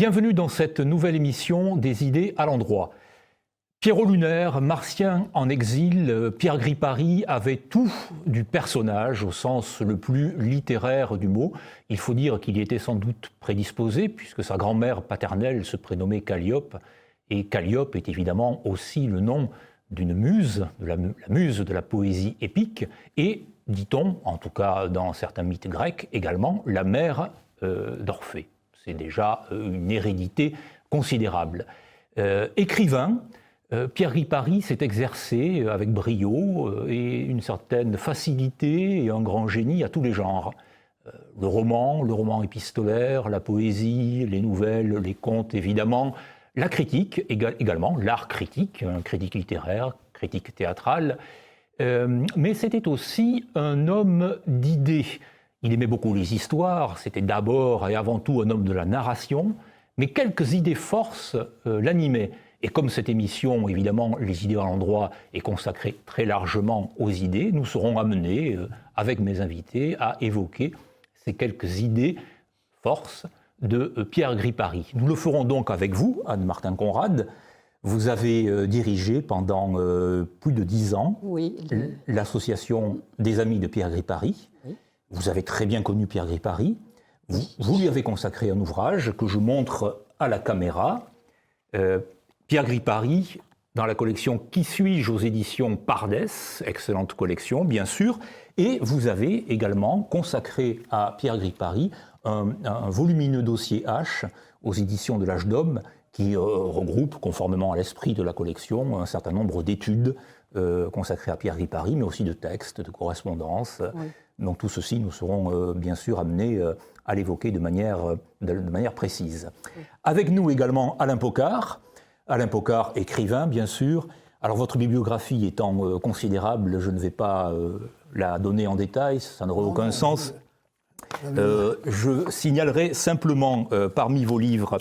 Bienvenue dans cette nouvelle émission des idées à l'endroit. Pierrot lunaire, martien en exil, Pierre Gripari avait tout du personnage au sens le plus littéraire du mot. Il faut dire qu'il y était sans doute prédisposé puisque sa grand-mère paternelle se prénommait Calliope et Calliope est évidemment aussi le nom d'une muse, la muse de la poésie épique et, dit-on, en tout cas dans certains mythes grecs également, la mère d'Orphée. C'est déjà une hérédité considérable. Écrivain, Pierre Gripari s'est exercé avec brio et une certaine facilité et un grand génie à tous les genres. Le roman épistolaire, la poésie, les nouvelles, les contes évidemment, la critique également, l'art critique, critique littéraire, critique théâtrale, mais c'était aussi un homme d'idées. Il aimait beaucoup les histoires, c'était d'abord et avant tout un homme de la narration, mais quelques idées forces l'animaient. Et comme cette émission, évidemment, les idées à l'endroit est consacrée très largement aux idées, nous serons amenés, avec mes invités, à évoquer ces quelques idées forces de Pierre Gripari. Nous le ferons donc avec vous, Anne-Martin Conrad. Vous avez dirigé pendant plus de 10 ans l'association des Amis de Pierre Gripari. Oui. Vous avez très bien connu Pierre Gripari. Vous lui avez consacré un ouvrage que je montre à la caméra. Pierre Gripari, dans la collection Qui suis-je aux éditions Pardès, excellente collection bien sûr, et vous avez également consacré à Pierre Gripari un volumineux dossier H aux éditions de l'Âge d'Homme qui regroupe, conformément à l'esprit de la collection, un certain nombre d'études consacrées à Pierre Gripari, mais aussi de textes, de correspondances. Oui. Donc tout ceci, nous serons bien sûr amenés à l'évoquer de manière précise. Oui. Avec nous également Alain Pocard, écrivain, bien sûr. Alors, votre bibliographie étant considérable, je ne vais pas la donner en détail, ça n'aurait aucun sens. Je signalerai simplement, parmi vos livres,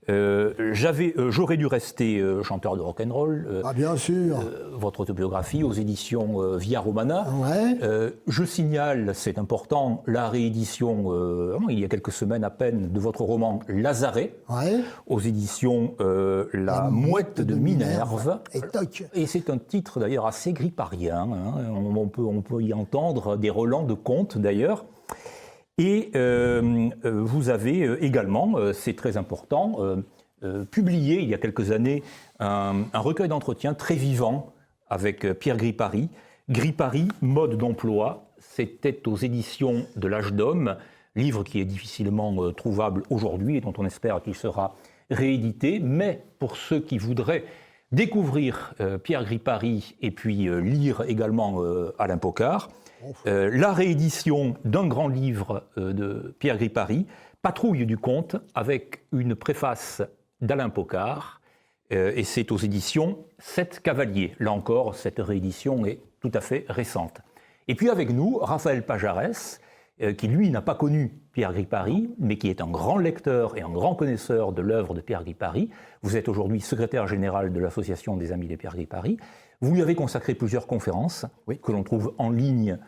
j'aurais dû rester chanteur de rock'n'roll. Bien sûr. Votre autobiographie aux éditions Via Romana. Ouais. Je signale, c'est important, la réédition, il y a quelques semaines à peine, de votre roman Lazaret, ouais, aux éditions La Mouette de Minerve. Et c'est un titre d'ailleurs assez griparien. Hein. On peut y entendre des relents de contes d'ailleurs. Et vous avez également, c'est très important, publié il y a quelques années un recueil d'entretiens très vivant avec Pierre Gripari. Gripari, mode d'emploi, c'était aux éditions de l'Âge d'Homme, livre qui est difficilement trouvable aujourd'hui et dont on espère qu'il sera réédité. Mais pour ceux qui voudraient découvrir Pierre Gripari et puis lire également Alain Pocard, la réédition d'un grand livre de Pierre Gripari, Patrouille du conte, avec une préface d'Alain Pocard, et c'est aux éditions 7 Cavaliers. Là encore, cette réédition est tout à fait récente. Et puis avec nous, Raphaël Pajarès, qui lui n'a pas connu Pierre Gripari, mais qui est un grand lecteur et un grand connaisseur de l'œuvre de Pierre Gripari. Vous êtes aujourd'hui secrétaire général de l'Association des Amis de Pierre Gripari. Vous lui avez consacré plusieurs conférences, oui, que l'on trouve en ligne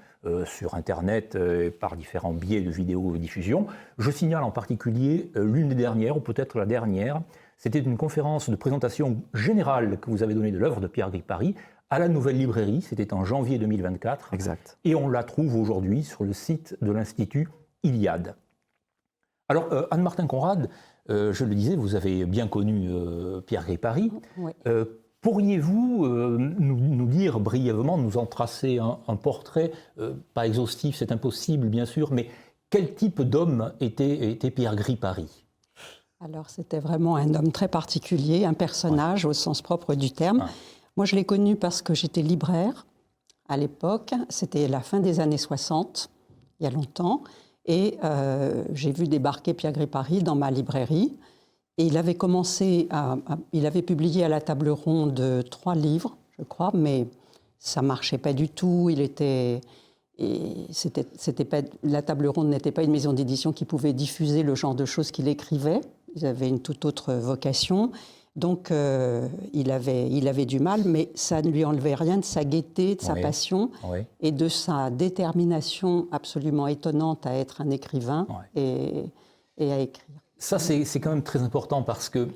sur Internet par différents biais de vidéodiffusion. Je signale en particulier l'une des dernières, ou peut-être la dernière. C'était une conférence de présentation générale que vous avez donnée de l'œuvre de Pierre Gripari à la Nouvelle Librairie. C'était en janvier 2024. Exact. Et on la trouve aujourd'hui sur le site de l'Institut Iliade. Alors, Anne-Martin Conrad, je le disais, vous avez bien connu Pierre Gripari. Oui. Pourriez-vous nous dire brièvement, nous en tracer un portrait, pas exhaustif, c'est impossible bien sûr, mais quel type d'homme était Pierre Gripari ? Alors c'était vraiment un homme très particulier, un personnage au sens propre du terme. Moi je l'ai connu parce que j'étais libraire à l'époque, c'était la fin des années 60, il y a longtemps, et j'ai vu débarquer Pierre Gripari dans ma librairie. Et il avait il avait publié à la table ronde 3 livres, je crois, mais ça marchait pas du tout. La table ronde n'était pas une maison d'édition qui pouvait diffuser le genre de choses qu'il écrivait. Ils avaient une toute autre vocation. Donc, il avait du mal, mais ça ne lui enlevait rien de sa gaieté, de sa passion et de sa détermination absolument étonnante à être un écrivain et à écrire. Ça, c'est quand même très important parce que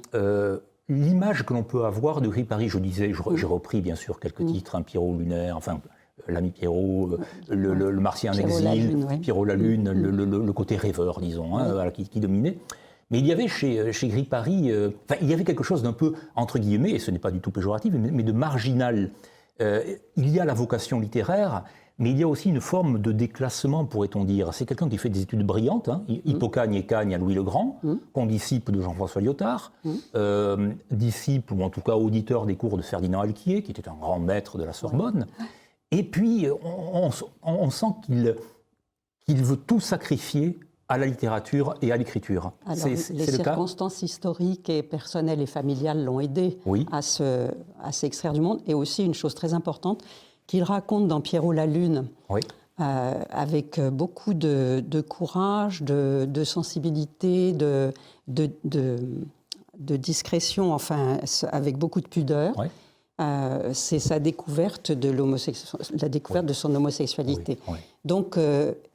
l'image que l'on peut avoir de Gris Paris, je disais, j'ai repris bien sûr quelques titres, hein, Pierrot lunaire, enfin l'ami Pierrot, le Martien en exil, Pierrot la Lune, le côté rêveur, disons, hein, voilà, qui dominait. Mais il y avait chez Gris Paris, il y avait quelque chose d'un peu, entre guillemets, et ce n'est pas du tout péjoratif, mais de marginal. Il y a la vocation littéraire, mais il y a aussi une forme de déclassement, pourrait-on dire. C'est quelqu'un qui fait des études brillantes, hein, Hippocagne et Cagne à Louis le Grand, condisciple de Jean-François Lyotard, disciple, ou en tout cas auditeur des cours de Ferdinand Alquier, qui était un grand maître de la Sorbonne. Et puis, on sent qu'il veut tout sacrifier à la littérature et à l'écriture. Les circonstances historiques et personnelles et familiales l'ont aidé à s'extraire du monde. Et aussi, une chose très importante, qu'il raconte dans Pierrot la Lune, avec beaucoup de courage, de sensibilité, de discrétion, enfin, avec beaucoup de pudeur. C'est sa découverte de la découverte de son homosexualité. Donc,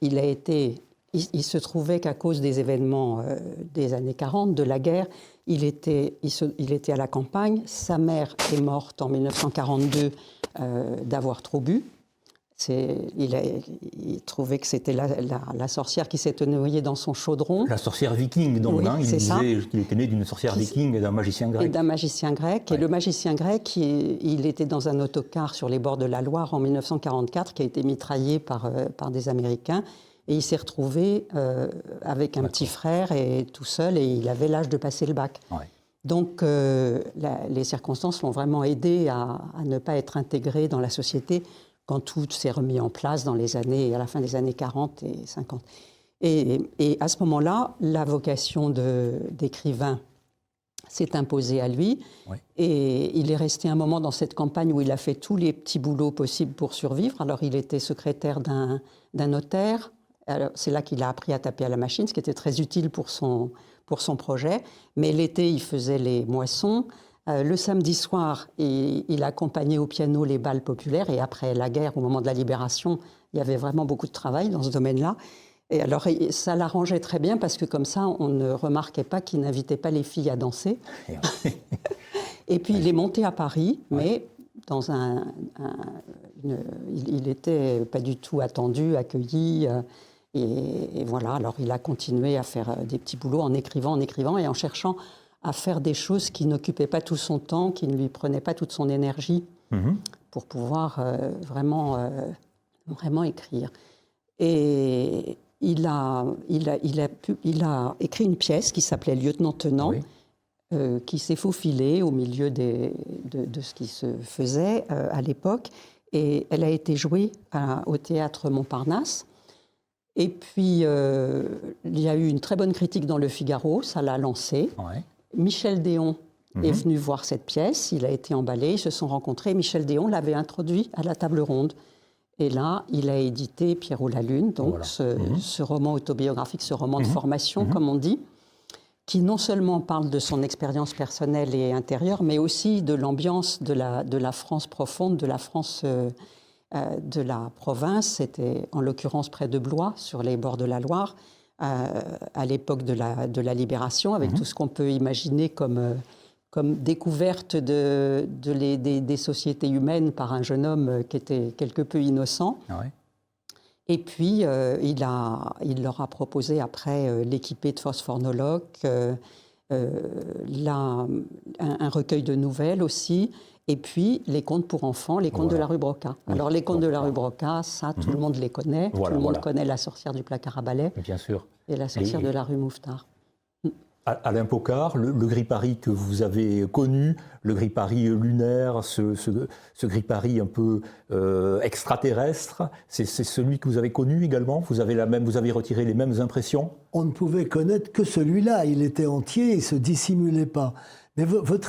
il se trouvait qu'à cause des événements des années 40, de la guerre, il était à la campagne. Sa mère est morte en 1942 d'avoir trop bu. Il trouvait que c'était la sorcière qui s'était noyée dans son chaudron. La sorcière viking, donc. Il disait qu'il était né d'une sorcière viking et d'un magicien grec. Et d'un magicien grec. Et le magicien grec, il était dans un autocar sur les bords de la Loire en 1944, qui a été mitraillé par des Américains. Et il s'est retrouvé avec un petit frère et tout seul, et il avait l'âge de passer le bac. Donc, les circonstances l'ont vraiment aidé à ne pas être intégré dans la société quand tout s'est remis en place à la fin des années 40 et 50. Et à ce moment-là, la vocation d'écrivain s'est imposée à lui. Et il est resté un moment dans cette campagne où il a fait tous les petits boulots possibles pour survivre. Alors, il était secrétaire d'un notaire. C'est là qu'il a appris à taper à la machine, ce qui était très utile pour son projet. Mais l'été, il faisait les moissons. Le samedi soir, il accompagnait au piano les bals populaires. Et après la guerre, au moment de la Libération, il y avait vraiment beaucoup de travail dans ce domaine-là. Et alors, ça l'arrangeait très bien parce que comme ça, on ne remarquait pas qu'il n'invitait pas les filles à danser. Et puis, il est monté à Paris, mais dans il n'était pas du tout attendu, accueilli. Et voilà, alors il a continué à faire des petits boulots en écrivant et en cherchant à faire des choses qui n'occupaient pas tout son temps, qui ne lui prenaient pas toute son énergie pour pouvoir vraiment écrire. Et il a écrit une pièce qui s'appelait Lieutenant-tenant, qui s'est faufilée au milieu de ce qui se faisait à l'époque. Et elle a été jouée au théâtre Montparnasse. Et puis, il y a eu une très bonne critique dans Le Figaro, ça l'a lancé. Michel Déon est venu voir cette pièce, il a été emballé, ils se sont rencontrés. Michel Déon l'avait introduit à la table ronde. Et là, il a édité Pierrot la Lune, donc ce roman autobiographique, ce roman de formation, comme on dit, qui non seulement parle de son expérience personnelle et intérieure, mais aussi de l'ambiance de la France profonde, de la France de la province. C'était en l'occurrence près de Blois, sur les bords de la Loire, à l'époque de la Libération, avec tout ce qu'on peut imaginer comme découverte des sociétés humaines par un jeune homme qui était quelque peu innocent. Et puis, il leur a proposé après l'équipée de Phosphornologue, un recueil de nouvelles aussi, et puis les contes pour enfants, les contes de la rue Broca. Alors les contes de la rue Broca, ça, tout le monde les connaît. Tout le monde connaît la sorcière du placard à balai. Bien sûr. Et la sorcière de la rue Mouffetard. Alain Pocard, le Gris Paris que vous avez connu, le Gris Paris lunaire, ce Gris Paris un peu extraterrestre, c'est celui que vous avez connu également. Vous avez retiré les mêmes impressions. On ne pouvait connaître que celui-là. Il était entier, il ne se dissimulait pas. Mais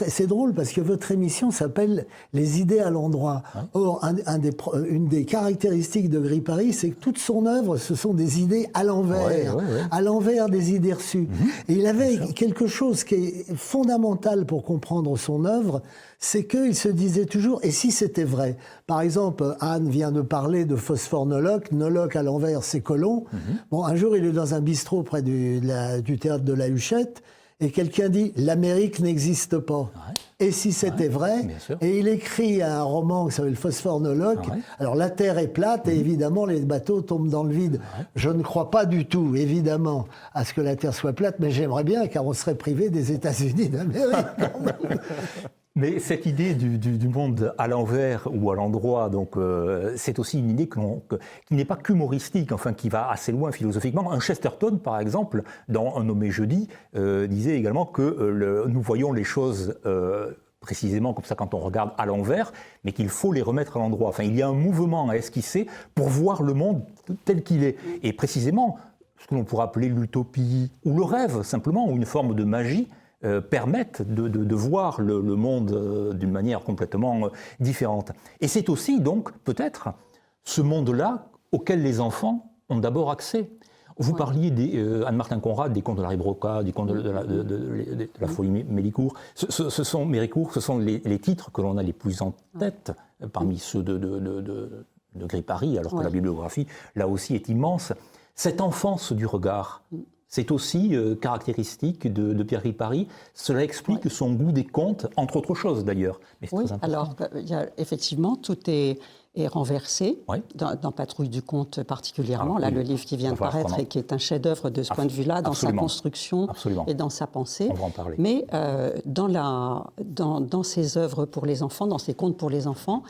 c'est drôle parce que votre émission s'appelle Les idées à l'endroit. Ouais. Or, une des caractéristiques de Gris Paris, c'est que toute son œuvre, ce sont des idées à l'envers, à l'envers des idées reçues. Et il avait quelque chose qui est fondamental pour comprendre son œuvre, c'est qu'il se disait toujours, et si c'était vrai? Par exemple, Anne vient de parler de Phosphore Noloque. Noloque à l'envers, c'est Colomb. Bon, un jour, il est dans un bistrot près du théâtre de la Huchette, et quelqu'un dit « l'Amérique n'existe pas ouais. ». Et si c'était vrai, et il écrit un roman qui s'appelle Phosphore Noloque, alors la Terre est plate et évidemment les bateaux tombent dans le vide. Je ne crois pas du tout, évidemment, à ce que la Terre soit plate, mais j'aimerais bien, car on serait privé des États-Unis d'Amérique quand même. Mais cette idée du monde à l'envers ou à l'endroit, donc c'est aussi une idée qui n'est pas qu'humoristique, enfin qui va assez loin philosophiquement. Un Chesterton, par exemple, dans Un nommé jeudi, disait également que nous voyons les choses précisément comme ça quand on regarde à l'envers, mais qu'il faut les remettre à l'endroit. Enfin, il y a un mouvement à esquisser pour voir le monde tel qu'il est. Et précisément, ce que l'on pourrait appeler l'utopie ou le rêve, simplement, ou une forme de magie, permettent de voir le monde d'une manière complètement différente. Et c'est aussi donc peut-être ce monde-là auquel les enfants ont d'abord accès. Vous parliez Anne-Martin Conrad, des contes de Larry Broca, des contes de la folie Méricourt. Ce sont les titres que l'on a les plus en tête parmi ceux de Gris Paris, alors que la bibliographie, là aussi, est immense. Cette enfance du regard, c'est aussi caractéristique de Pierre Gris Paris. Cela explique son goût des contes, entre autres choses d'ailleurs. Mais oui, alors effectivement, tout est renversé, dans Patrouille du Conte particulièrement, là, le livre qui vient de paraître et qui est un chef-d'œuvre de ce point de vue-là, dans sa construction et dans sa pensée. On va en parler. Mais dans ses œuvres pour les enfants, dans ses contes pour les enfants,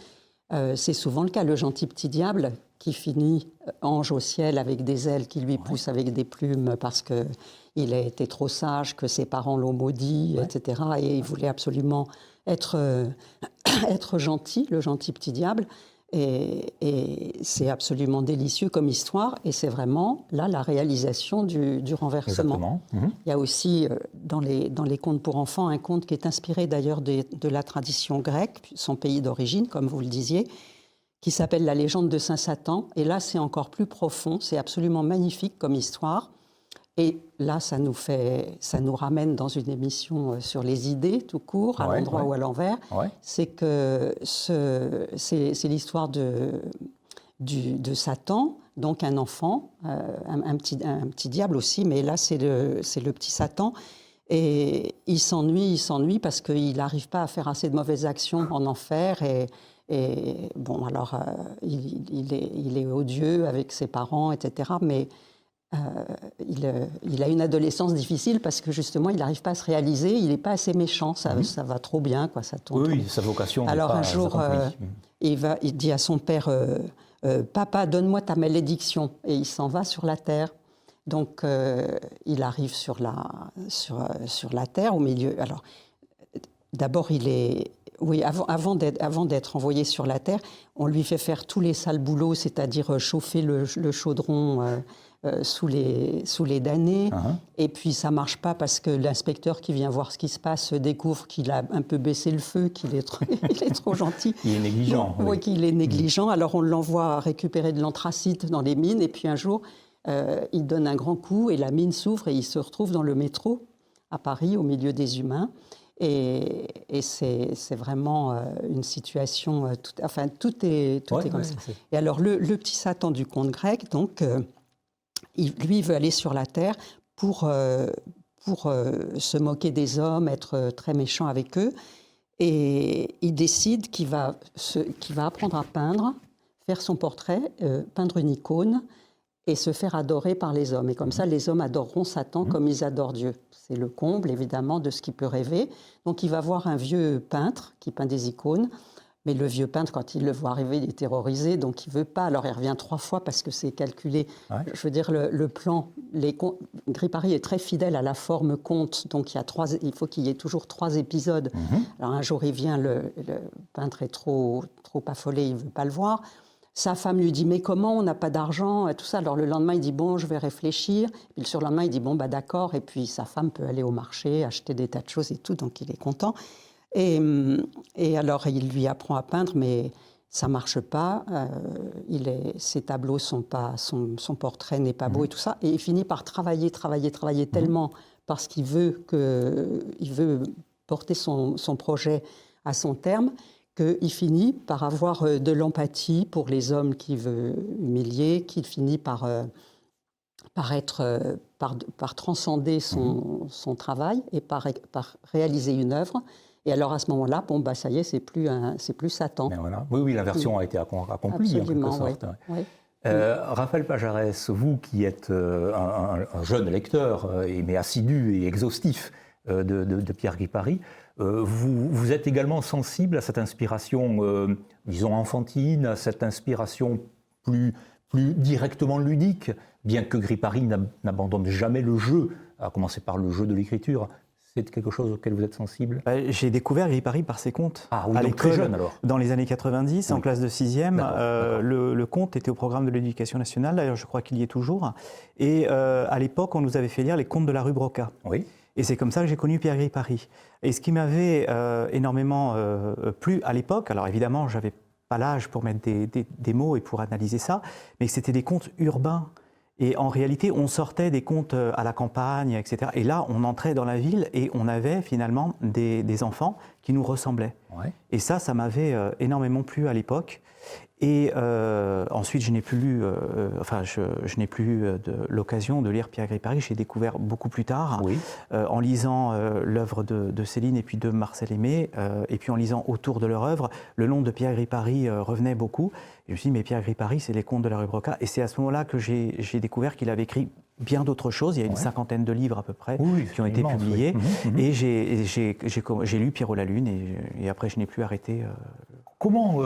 c'est souvent le cas. Le gentil petit diable qui finit ange au ciel avec des ailes qui lui poussent avec des plumes parce qu'il a été trop sage, que ses parents l'ont maudit, etc. Et il voulait absolument être gentil, le gentil petit diable. Et c'est absolument délicieux comme histoire. Et c'est vraiment, là, la réalisation du renversement. Il y a aussi, dans les contes pour enfants, un conte qui est inspiré d'ailleurs de la tradition grecque, son pays d'origine, comme vous le disiez, qui s'appelle La légende de Saint Satan. Et là, c'est encore plus profond, c'est absolument magnifique comme histoire. Et là, ça nous ramène dans une émission sur les idées, tout court, à l'endroit ou à l'envers. C'est que c'est l'histoire de Satan, donc un enfant, un petit diable aussi, mais là, c'est le petit Satan. Et il s'ennuie parce qu'il n'arrive pas à faire assez de mauvaises actions en enfer. Et bon, alors, il est odieux avec ses parents, etc. Mais il a une adolescence difficile parce que, justement, il n'arrive pas à se réaliser. Il n'est pas assez méchant. Ça va trop bien, quoi. Ça tourne. Oui, sa vocation. Alors, un jour, il dit à son père Papa, donne-moi ta malédiction. Et il s'en va sur la terre. Donc, il arrive sur la terre, au milieu. Alors, d'abord, avant d'être envoyé sur la terre, on lui fait faire tous les sales boulots, c'est-à-dire chauffer le chaudron sous les damnés. Et puis, ça ne marche pas parce que l'inspecteur qui vient voir ce qui se passe découvre qu'il a un peu baissé le feu, qu'il est trop gentil. Il est négligent. Oui, qu'il est négligent. Alors, on l'envoie récupérer de l'anthracite dans les mines. Et puis, un jour, il donne un grand coup et la mine s'ouvre et il se retrouve dans le métro à Paris, au milieu des humains. Et c'est vraiment une situation... tout est comme ça. Et alors, le petit Satan du conte grec, donc, lui, veut aller sur la terre pour se moquer des hommes, être très méchant avec eux. Et il décide qu'il va apprendre à peindre, faire son portrait, peindre une icône et se faire adorer par les hommes. Et comme ça, les hommes adoreront Satan comme ils adorent Dieu. C'est le comble, évidemment, de ce qu'il peut rêver. Donc, il va voir un vieux peintre qui peint des icônes. Mais le vieux peintre, quand il le voit arriver, il est terrorisé, donc il ne veut pas. Alors, il revient 3 fois parce que c'est calculé. Je veux dire, le plan... Gris Paris est très fidèle à la forme conte. Donc, il faut qu'il y ait toujours 3 épisodes. Alors, un jour, il vient, le peintre est trop affolé, il ne veut pas le voir. Sa femme lui dit « mais comment, on n'a pas d'argent ?» tout ça. Alors le lendemain, il dit « bon, je vais réfléchir ». Puis le surlendemain, il dit « bon, bah d'accord ». Et puis sa femme peut aller au marché, acheter des tas de choses et tout, donc il est content. Et alors il lui apprend à peindre, mais ça marche pas. Ses tableaux sont pas, son portrait n'est pas beau et tout ça. Et il finit par travailler tellement parce qu'il veut porter son projet à son terme, qu'il finit par avoir de l'empathie pour les hommes qu'il veut humilier, qu'il finit par transcender son travail et par réaliser une œuvre. Et alors à ce moment-là, bon, bah, ça y est, c'est plus Satan. Voilà. Oui, l'inversion a été accomplie. Absolument, en quelque sorte. Oui. Raphaël Pajares, vous qui êtes un jeune lecteur, mais assidu et exhaustif de Pierre Gris Paris, vous êtes également sensible à cette inspiration, disons, enfantine, à cette inspiration plus directement ludique, bien que Gris Paris n'abandonne jamais le jeu, à commencer par le jeu de l'écriture. C'est quelque chose auquel vous êtes sensible? J'ai découvert Gris Paris par ses contes. Ah oui, donc très jeune alors. Dans les années 90, en classe de 6e, le conte était au programme de l'Éducation nationale, d'ailleurs je crois qu'il y est toujours. Et à l'époque, on nous avait fait lire les contes de la rue Broca. Oui. Et c'est comme ça que j'ai connu Pierre Gris Paris. Et ce qui m'avait énormément plu à l'époque, alors évidemment, j'avais pas l'âge pour mettre des mots et pour analyser ça, mais c'était des contes urbains. Et en réalité, on sortait des contes à la campagne, etc. Et là, on entrait dans la ville et on avait finalement des enfants qui nous ressemblaient. Ouais. Et ça m'avait énormément plu à l'époque. Et ensuite, je n'ai plus lu, je n'ai plus eu l'occasion de lire Pierre Gris Paris. J'ai découvert beaucoup plus tard, en lisant l'œuvre de Céline et puis de Marcel Aimé, et puis en lisant autour de leur œuvre, le nom de Pierre Gris Paris revenait beaucoup. Et je me suis dit, mais Pierre Gris Paris, c'est les contes de la rue Broca. Et c'est à ce moment-là que j'ai découvert qu'il avait écrit bien d'autres choses. Il y a une cinquantaine de livres à peu près qui ont été publiés. Et j'ai lu Pierrot la Lune, et après, je n'ai plus arrêté. Comment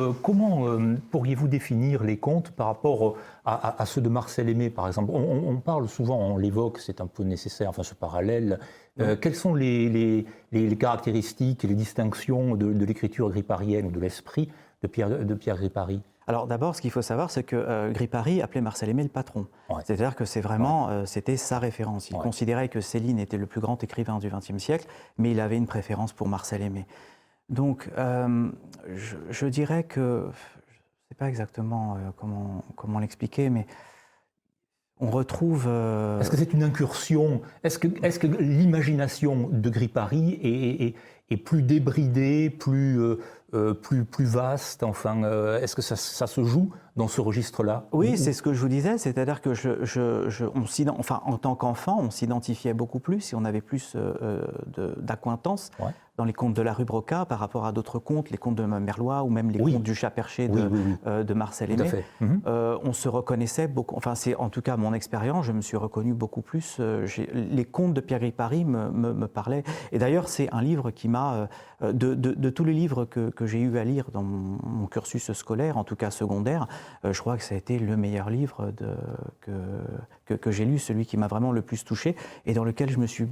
pourriez-vous définir les contes par rapport à ceux de Marcel Aimé, par exemple? On parle souvent, on l'évoque, c'est un peu nécessaire, enfin ce parallèle. Quelles sont les caractéristiques et les distinctions de l'écriture griparienne ou de l'esprit de Pierre Gris Paris? Alors d'abord, ce qu'il faut savoir, c'est que Gris Paris appelait Marcel Aimé le patron. Ouais. C'est-à-dire que c'est vraiment, c'était sa référence. Il considérait que Céline était le plus grand écrivain du XXe siècle, mais il avait une préférence pour Marcel Aimé. Donc, je dirais que, je ne sais pas exactement comment l'expliquer, mais on retrouve... Est-ce que c'est une incursion? Est-ce que l'imagination de Gris Paris est plus débridée, plus vaste? Enfin, est-ce que ça se joue dans ce registre-là? Oui, c'est ce que je vous disais, c'est-à-dire que en tant qu'enfant, on s'identifiait beaucoup plus et on avait plus d'acquaintance dans les contes de la rue Broca par rapport à d'autres contes, les contes de Merlois ou même les contes du Chat perché de Marcel Aimé. On se reconnaissait beaucoup, enfin c'est en tout cas mon expérience, je me suis reconnu beaucoup plus. Les contes de Pierre Gris Paris me parlaient. Et d'ailleurs, c'est un livre qui m'a, de tous les livres que j'ai eu à lire dans mon cursus scolaire, en tout cas secondaire, je crois que ça a été le meilleur livre que j'ai lu, celui qui m'a vraiment le plus touché et dans lequel je me suis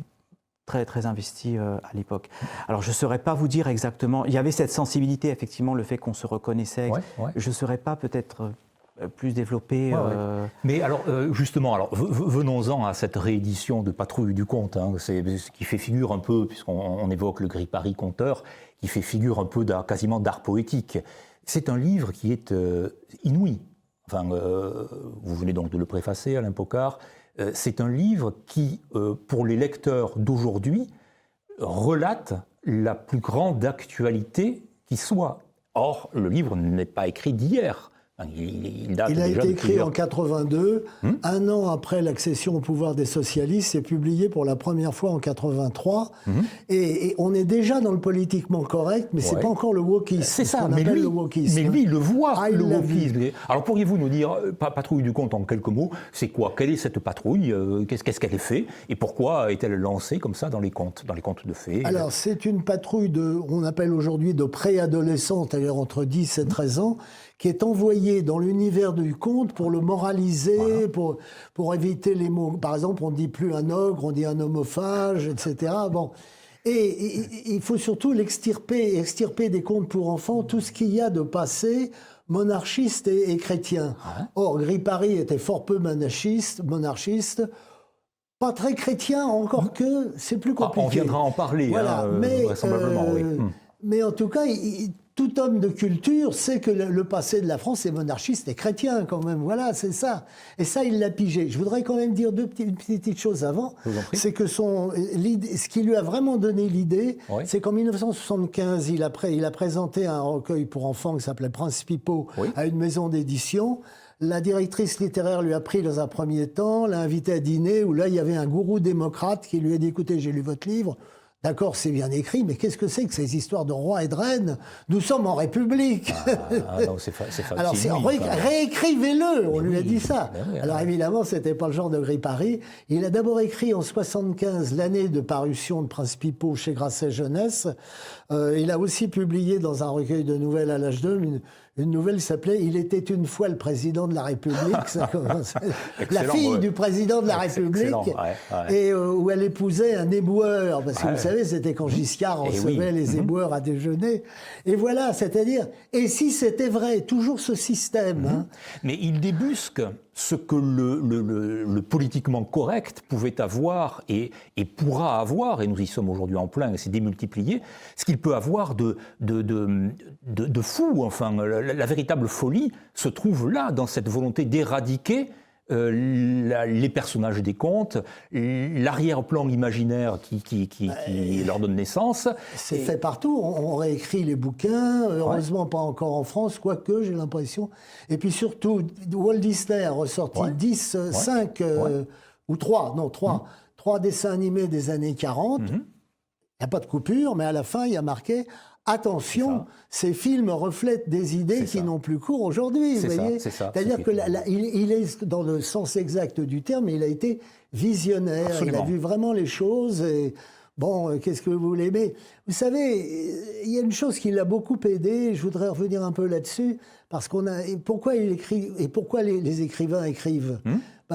très, très investi à l'époque. Alors, je ne saurais pas vous dire exactement... Il y avait cette sensibilité, effectivement, le fait qu'on se reconnaissait. Je ne saurais pas peut-être plus développé... Mais alors, justement, venons-en à cette réédition de Patrouille du conte, ce qui fait figure un peu, puisqu'on évoque le Gris Paris conteur, qui fait figure un peu quasiment d'art poétique. C'est un livre qui est inouï. Enfin, vous venez donc de le préfacer, Alain Pocard. C'est un livre qui, pour les lecteurs d'aujourd'hui, relate la plus grande actualité qui soit. Or, le livre n'est pas écrit d'hier. Il a été écrit en 82, un an après l'accession au pouvoir des socialistes, c'est publié pour la première fois en 83, et on est déjà dans le politiquement correct, mais c'est pas encore le wokisme. C'est ça, mais lui, il le voit, le wokisme. Alors pourriez-vous nous dire, Patrouille du conte en quelques mots, c'est quoi? Quelle est cette patrouille? Qu'est-ce qu'elle fait? Et pourquoi est-elle lancée comme ça dans les contes de fées? Alors c'est une patrouille on appelle aujourd'hui de préadolescents, c'est-à-dire entre 10 et 13 ans, qui est envoyé dans l'univers du conte pour le moraliser, pour éviter les mots. Par exemple, on ne dit plus un ogre, on dit un homophage, etc. Bon. Et il faut surtout extirper des contes pour enfants tout ce qu'il y a de passé monarchiste et chrétien. Or, Gripari était fort peu monarchiste, pas très chrétien, encore que c'est plus compliqué. On viendra en parler, voilà, vraisemblablement, oui. Mais en tout cas, tout homme de culture sait que le passé de la France est monarchiste et chrétien quand même. Voilà, c'est ça. Et ça, il l'a pigé. Je voudrais quand même dire une petite chose avant. C'est que ce qui lui a vraiment donné l'idée, c'est qu'en 1975, il a présenté un recueil pour enfants qui s'appelait Prince Pipot à une maison d'édition. La directrice littéraire lui a pris dans un premier temps, l'a invité à dîner, où là, il y avait un gourou démocrate qui lui a dit « Écoutez, j'ai lu votre livre. D'accord, c'est bien écrit, mais qu'est-ce que c'est que ces histoires de rois et de reines? Nous sommes en République. » Non, c'est Alors, réécrivez-le, on lui a dit ça. Alors, évidemment, c'était pas le genre de Gripari. Il a d'abord écrit en 75, l'année de parution de Prince Pipot chez Grasset Jeunesse. Il a aussi publié dans un recueil de nouvelles à l'âge d'homme une nouvelle qui s'appelait « Il était une fois le président de la République ». Ça la fille du président de la République, et où elle épousait un éboueur, parce que vous savez, c'était quand Giscard recevait les éboueurs à déjeuner. Et voilà, c'est-à-dire, et si c'était vrai, toujours ce système. Mais il débusque ce que le politiquement correct pouvait avoir et pourra avoir, et nous y sommes aujourd'hui en plein, et c'est démultiplié, ce qu'il peut avoir de fou. Enfin, la véritable folie se trouve là, dans cette volonté d'éradiquer les personnages des contes, l'arrière-plan imaginaire qui leur donne naissance. C'est fait partout. On réécrit les bouquins, heureusement pas encore en France, quoique j'ai l'impression. Et puis surtout, Walt Disney a ressorti 5 ou 3 dessins animés des années 40. Il n'y a pas de coupure, mais à la fin, il y a marqué « Attention, ces films reflètent des idées qui n'ont plus cours aujourd'hui. » C'est-à-dire qu'il est, dans le sens exact du terme, il a été visionnaire. Absolument. Il a vu vraiment les choses. Et, bon, qu'est-ce que vous voulez? Mais vous savez, il y a une chose qui l'a beaucoup aidé. Je voudrais revenir un peu là-dessus. Parce pourquoi il écrit et pourquoi les écrivains écrivent?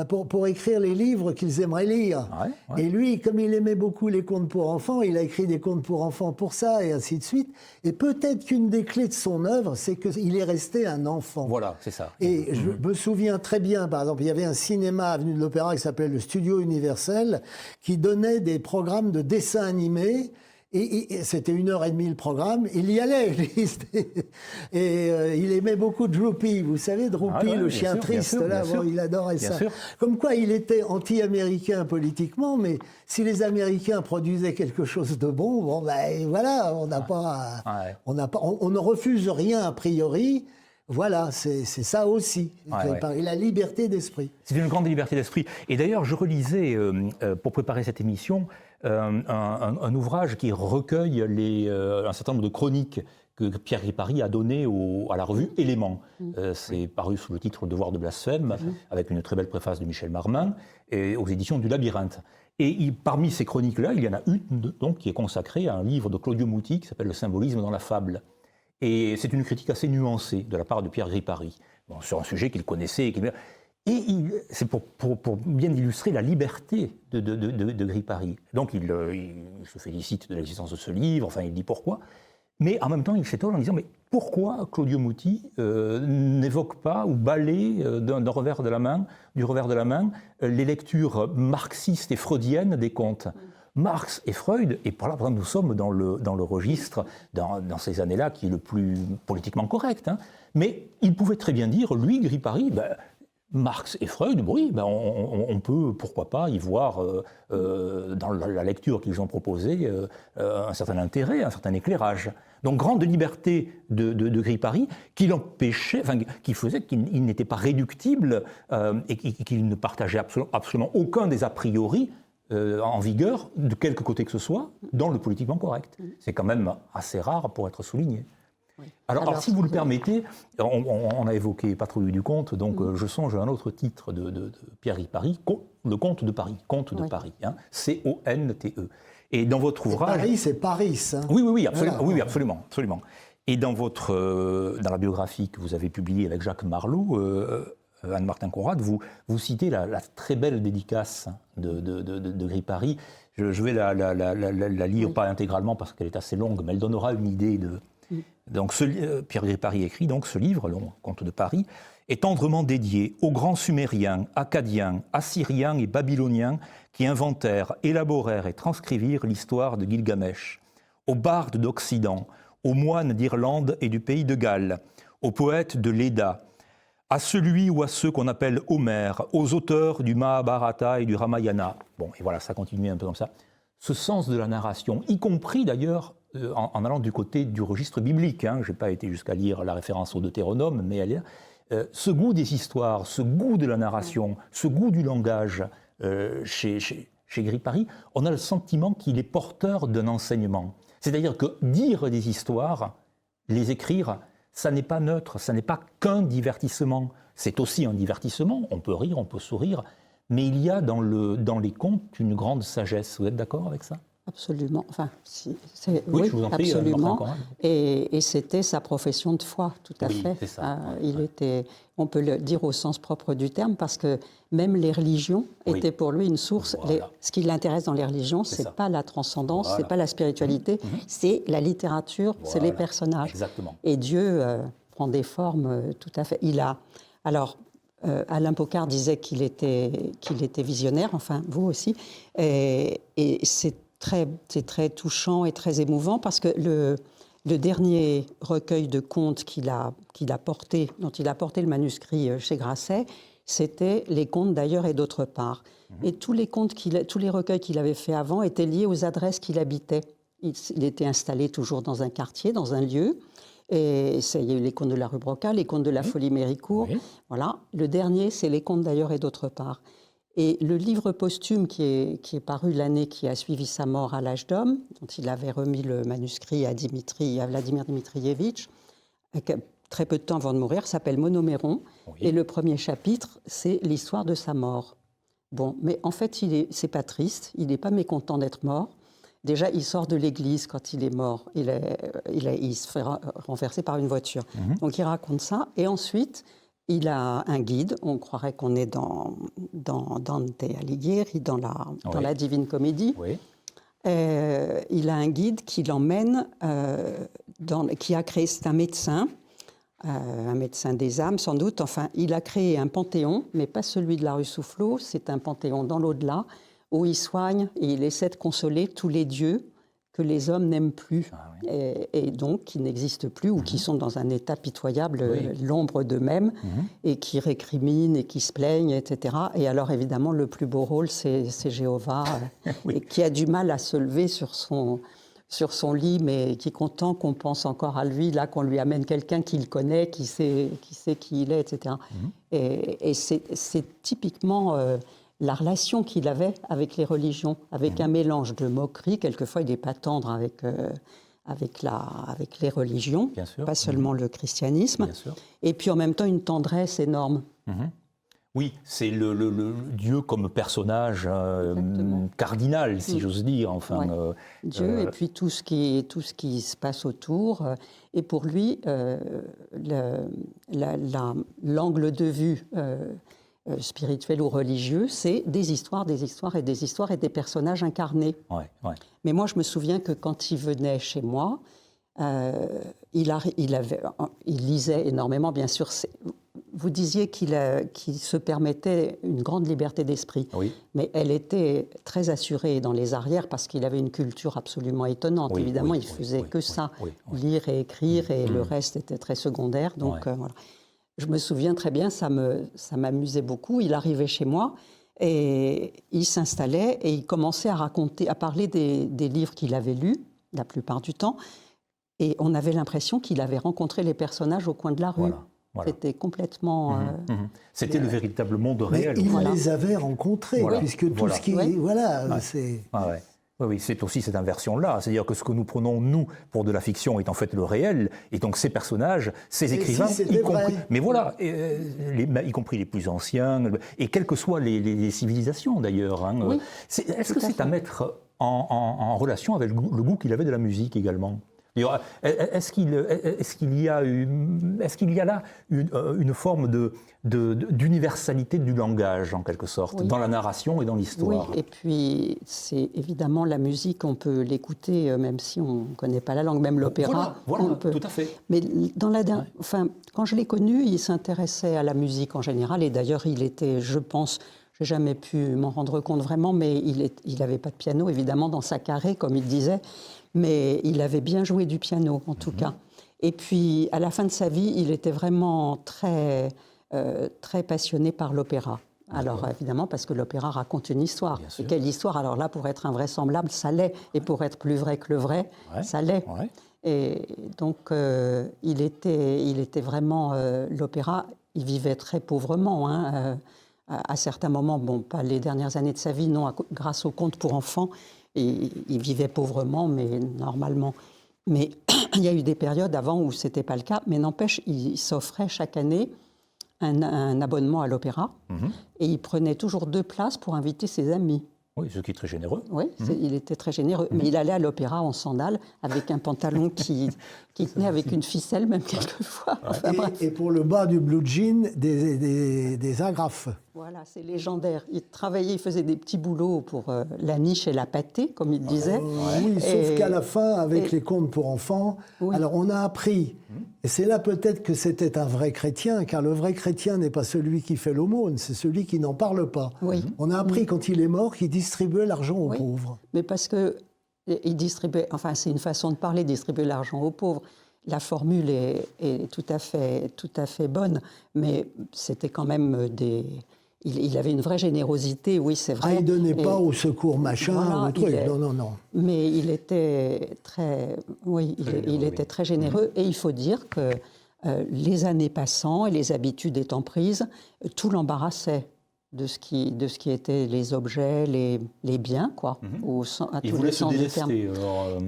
Pour écrire les livres qu'ils aimeraient lire. Et lui, comme il aimait beaucoup les contes pour enfants, il a écrit des contes pour enfants pour ça, et ainsi de suite. Et peut-être qu'une des clés de son œuvre, c'est qu'il est resté un enfant. Voilà, c'est ça. Et je me souviens très bien, par exemple, il y avait un cinéma avenue de l'Opéra qui s'appelait le Studio Universel, qui donnait des programmes de dessins animés. Et c'était 1h30 le programme, il y allait. Et il aimait beaucoup Droopy, vous savez, Droopy, le chien triste, il adorait ça. Comme quoi il était anti-américain politiquement, mais si les Américains produisaient quelque chose de bon, voilà, on ne refuse rien a priori. Voilà, c'est ça aussi, la liberté d'esprit. C'est une grande liberté d'esprit. Et d'ailleurs, je relisais, pour préparer cette émission, un ouvrage qui recueille un certain nombre de chroniques que Pierre Gripari a données à la revue Éléments. C'est paru sous le titre Devoir de blasphème, avec une très belle préface de Michel Marmin, et aux éditions du Labyrinthe. Et parmi ces chroniques-là, il y en a une donc, qui est consacrée à un livre de Claudio Muti qui s'appelle « Le symbolisme dans la fable ». Et c'est une critique assez nuancée de la part de Pierre Gripari, sur un sujet qu'il connaissait. Et c'est pour bien illustrer la liberté de Gripari. Donc il se félicite de l'existence de ce livre, enfin il dit pourquoi. Mais en même temps, il s'étonne en disant « Mais pourquoi Claudio Muti n'évoque pas ou balaie du revers de la main les lectures marxistes et freudiennes des contes ?» Marx et Freud, et par là, nous sommes dans le registre, dans ces années-là, qui est le plus politiquement correct. Mais il pouvait très bien dire, lui, Gripari, Marx et Freud, oui, on peut, pourquoi pas, y voir, dans la lecture qu'ils ont proposée, un certain intérêt, un certain éclairage. Donc, grande liberté de Gripari, qui l'empêchait, qui faisait qu'il n'était pas réductible et qu'il ne partageait absolument aucun des a priori en vigueur, de quelque côté que ce soit, dans le politiquement correct. C'est quand même assez rare pour être souligné. Alors, si vous le permettez, on a évoqué Patrouille du Conte, donc je songe à un autre titre de Pierre Gripari, Le Conte de Paris, Conte de Paris, C-O-N-T-E. Et dans votre ouvrage... Paris, c'est Paris, hein. Oui, absolument, voilà. Oui, absolument. Et dans la biographie que vous avez publiée avec Jacques Marlot, Anne-Martin Conrad, vous citez la très belle dédicace de Gripari. Je vais la lire, pas intégralement parce qu'elle est assez longue, mais elle donnera une idée de... Donc, Pierre Gripari écrit donc ce livre, le Conte de Paris, est tendrement dédié aux grands Sumériens, Akkadiens, Assyriens et Babyloniens qui inventèrent, élaborèrent et transcrivirent l'histoire de Gilgamesh, aux bardes d'Occident, aux moines d'Irlande et du pays de Galles, aux poètes de Léda, à celui ou à ceux qu'on appelle Homère, aux auteurs du Mahabharata et du Ramayana. Bon, et voilà, ça continue un peu comme ça. Ce sens de la narration, y compris d'ailleurs en allant du côté du registre biblique, hein, je n'ai pas été jusqu'à lire la référence au Deutéronome, mais elle est ce goût des histoires, ce goût de la narration, ce goût du langage chez Gripari, on a le sentiment qu'il est porteur d'un enseignement. C'est-à-dire que dire des histoires, les écrire, ça n'est pas neutre, ça n'est pas qu'un divertissement. C'est aussi un divertissement, on peut rire, on peut sourire, mais il y a dans les contes une grande sagesse. Vous êtes d'accord avec ça ? Absolument. Enfin, oui, je vous en prie, absolument. Et c'était sa profession de foi, tout à fait. C'est ça. Il était, on peut le dire au sens propre du terme, parce que même les religions étaient pour lui une source. Voilà. Ce qui l'intéresse dans les religions, c'est pas la transcendance, c'est pas la spiritualité, c'est la littérature, c'est les personnages. Exactement. Et Dieu prend des formes tout à fait. Alors. Alain Pocard disait qu'il était visionnaire, enfin vous aussi, et c'est très touchant et très émouvant parce que le dernier recueil de contes dont il a porté le manuscrit chez Grasset, c'était les contes d'ailleurs et d'autre part. Et tous les recueils qu'il avait fait avant étaient liés aux adresses qu'il habitait. Il était installé toujours dans un quartier, dans un lieu. Et il y a eu les contes de la rue Broca, les contes de la Folie Méricourt. Voilà. Le dernier, c'est les contes d'ailleurs et d'autre part. Et le livre posthume qui est paru l'année qui a suivi sa mort à l'âge d'homme, dont il avait remis le manuscrit à Vladimir Dmitrievitch, très peu de temps avant de mourir, s'appelle Monoméron. Et le premier chapitre, c'est l'histoire de sa mort. Bon, mais en fait, c'est pas triste, il n'est pas mécontent d'être mort. Déjà, il sort de l'église quand il est mort. Il se fait renverser par une voiture. Donc, il raconte ça. Et ensuite, il a un guide. On croirait qu'on est dans Dante Alighieri, dans la Divine Comédie. Il a un guide qui l'emmène, qui a créé, c'est un médecin des âmes, sans doute. Enfin, il a créé un panthéon, mais pas celui de la rue Soufflot. C'est un panthéon dans l'au-delà, où il soigne et il essaie de consoler tous les dieux que les hommes n'aiment plus, et donc qui n'existent plus ou qui sont dans un état pitoyable, l'ombre d'eux-mêmes, et qui récriminent et qui se plaignent, etc. Et alors évidemment, le plus beau rôle, c'est Jéhovah, et qui a du mal à se lever sur son lit, mais qui est content qu'on pense encore à lui, là qu'on lui amène quelqu'un qu'il connaît, qui sait qui il est, etc. Et c'est typiquement... la relation qu'il avait avec les religions, avec un mélange de moquerie, quelquefois il n'est pas tendre avec les religions, pas seulement le christianisme, et puis en même temps une tendresse énorme. Oui, c'est le Dieu comme personnage cardinal, si j'ose dire. Enfin, Dieu, et puis tout ce qui se passe autour. Et pour lui, l'angle de vue spirituel ou religieux, c'est des histoires et des personnages incarnés. Mais moi, je me souviens que quand il venait chez moi, il lisait énormément, bien sûr. Vous disiez qu'il se permettait une grande liberté d'esprit, mais elle était très assurée dans les arrières parce qu'il avait une culture absolument étonnante. Évidemment, il faisait que ça, lire et écrire, et le reste était très secondaire. Donc voilà. Je me souviens très bien, ça m'amusait beaucoup. Il arrivait chez moi et il s'installait et il commençait à parler des livres qu'il avait lus, la plupart du temps. Et on avait l'impression qu'il avait rencontré les personnages au coin de la rue. C'était complètement... C'était le véritable monde réel. Mais il les avait rencontrés, puisque tout ce qui... c'est... Oui, c'est aussi cette inversion-là. C'est-à-dire que ce que nous prenons, nous, pour de la fiction est en fait le réel. Et donc ces personnages, ces écrivains, mais voilà, y compris les plus anciens, et quelles que soient les civilisations d'ailleurs. Est-ce que c'est à mettre en relation avec le goût qu'il avait de la musique également ? D'ailleurs, est-ce qu'il y a là une forme d'universalité du langage, en quelque sorte, dans la narration et dans l'histoire? Oui, et puis c'est évidemment la musique, on peut l'écouter même si on ne connaît pas la langue, même l'opéra. Voilà, on peut. Tout à fait. Mais quand je l'ai connu, il s'intéressait à la musique en général, et d'ailleurs il était, je pense, j'ai jamais pu m'en rendre compte vraiment, mais il n'avait pas de piano, évidemment, dans sa carré, comme il disait, mais il avait bien joué du piano, en tout cas. Et puis, à la fin de sa vie, il était vraiment très, très passionné par l'opéra. Alors, évidemment, parce que l'opéra raconte une histoire. Et quelle histoire? Alors là, pour être invraisemblable, ça l'est. Et pour être plus vrai que le vrai, ça l'est. Ouais. Et donc, il était vraiment... l'opéra, il vivait très pauvrement, hein, à certains moments, bon, pas les dernières années de sa vie, non, grâce aux contes pour enfants, et il vivait pauvrement, mais normalement. Mais il y a eu des périodes avant où ce n'était pas le cas, mais n'empêche, il s'offrait chaque année un abonnement à l'opéra, et il prenait toujours 2 places pour inviter ses amis. Oui, ce qui est très généreux. Oui, il était très généreux. Mais il allait à l'opéra en sandales, avec un pantalon qui tenait avec une ficelle, même quelquefois. Enfin, et pour le bas du blue jean, des agrafes. Voilà, c'est légendaire. Il travaillait, il faisait des petits boulots pour la niche et la pâtée, comme il disait. Oui, sauf qu'à la fin, avec les contes pour enfants, alors on a appris, et c'est là peut-être que c'était un vrai chrétien, car le vrai chrétien n'est pas celui qui fait l'aumône, c'est celui qui n'en parle pas. Oui. On a appris quand il est mort qu'il distribuait l'argent aux pauvres. Mais parce que il distribuait, enfin c'est une façon de parler, distribuer l'argent aux pauvres. La formule est tout à fait bonne, mais c'était quand même des... Il avait une vraie générosité, oui, c'est vrai. Ah, il ne donnait pas au secours machin, voilà, au truc, non. Mais il était très, était très généreux. Et il faut dire que les années passant et les habitudes étant prises, tout l'embarrassait de ce qui étaient les objets, les biens, quoi, à tous les sens du terme.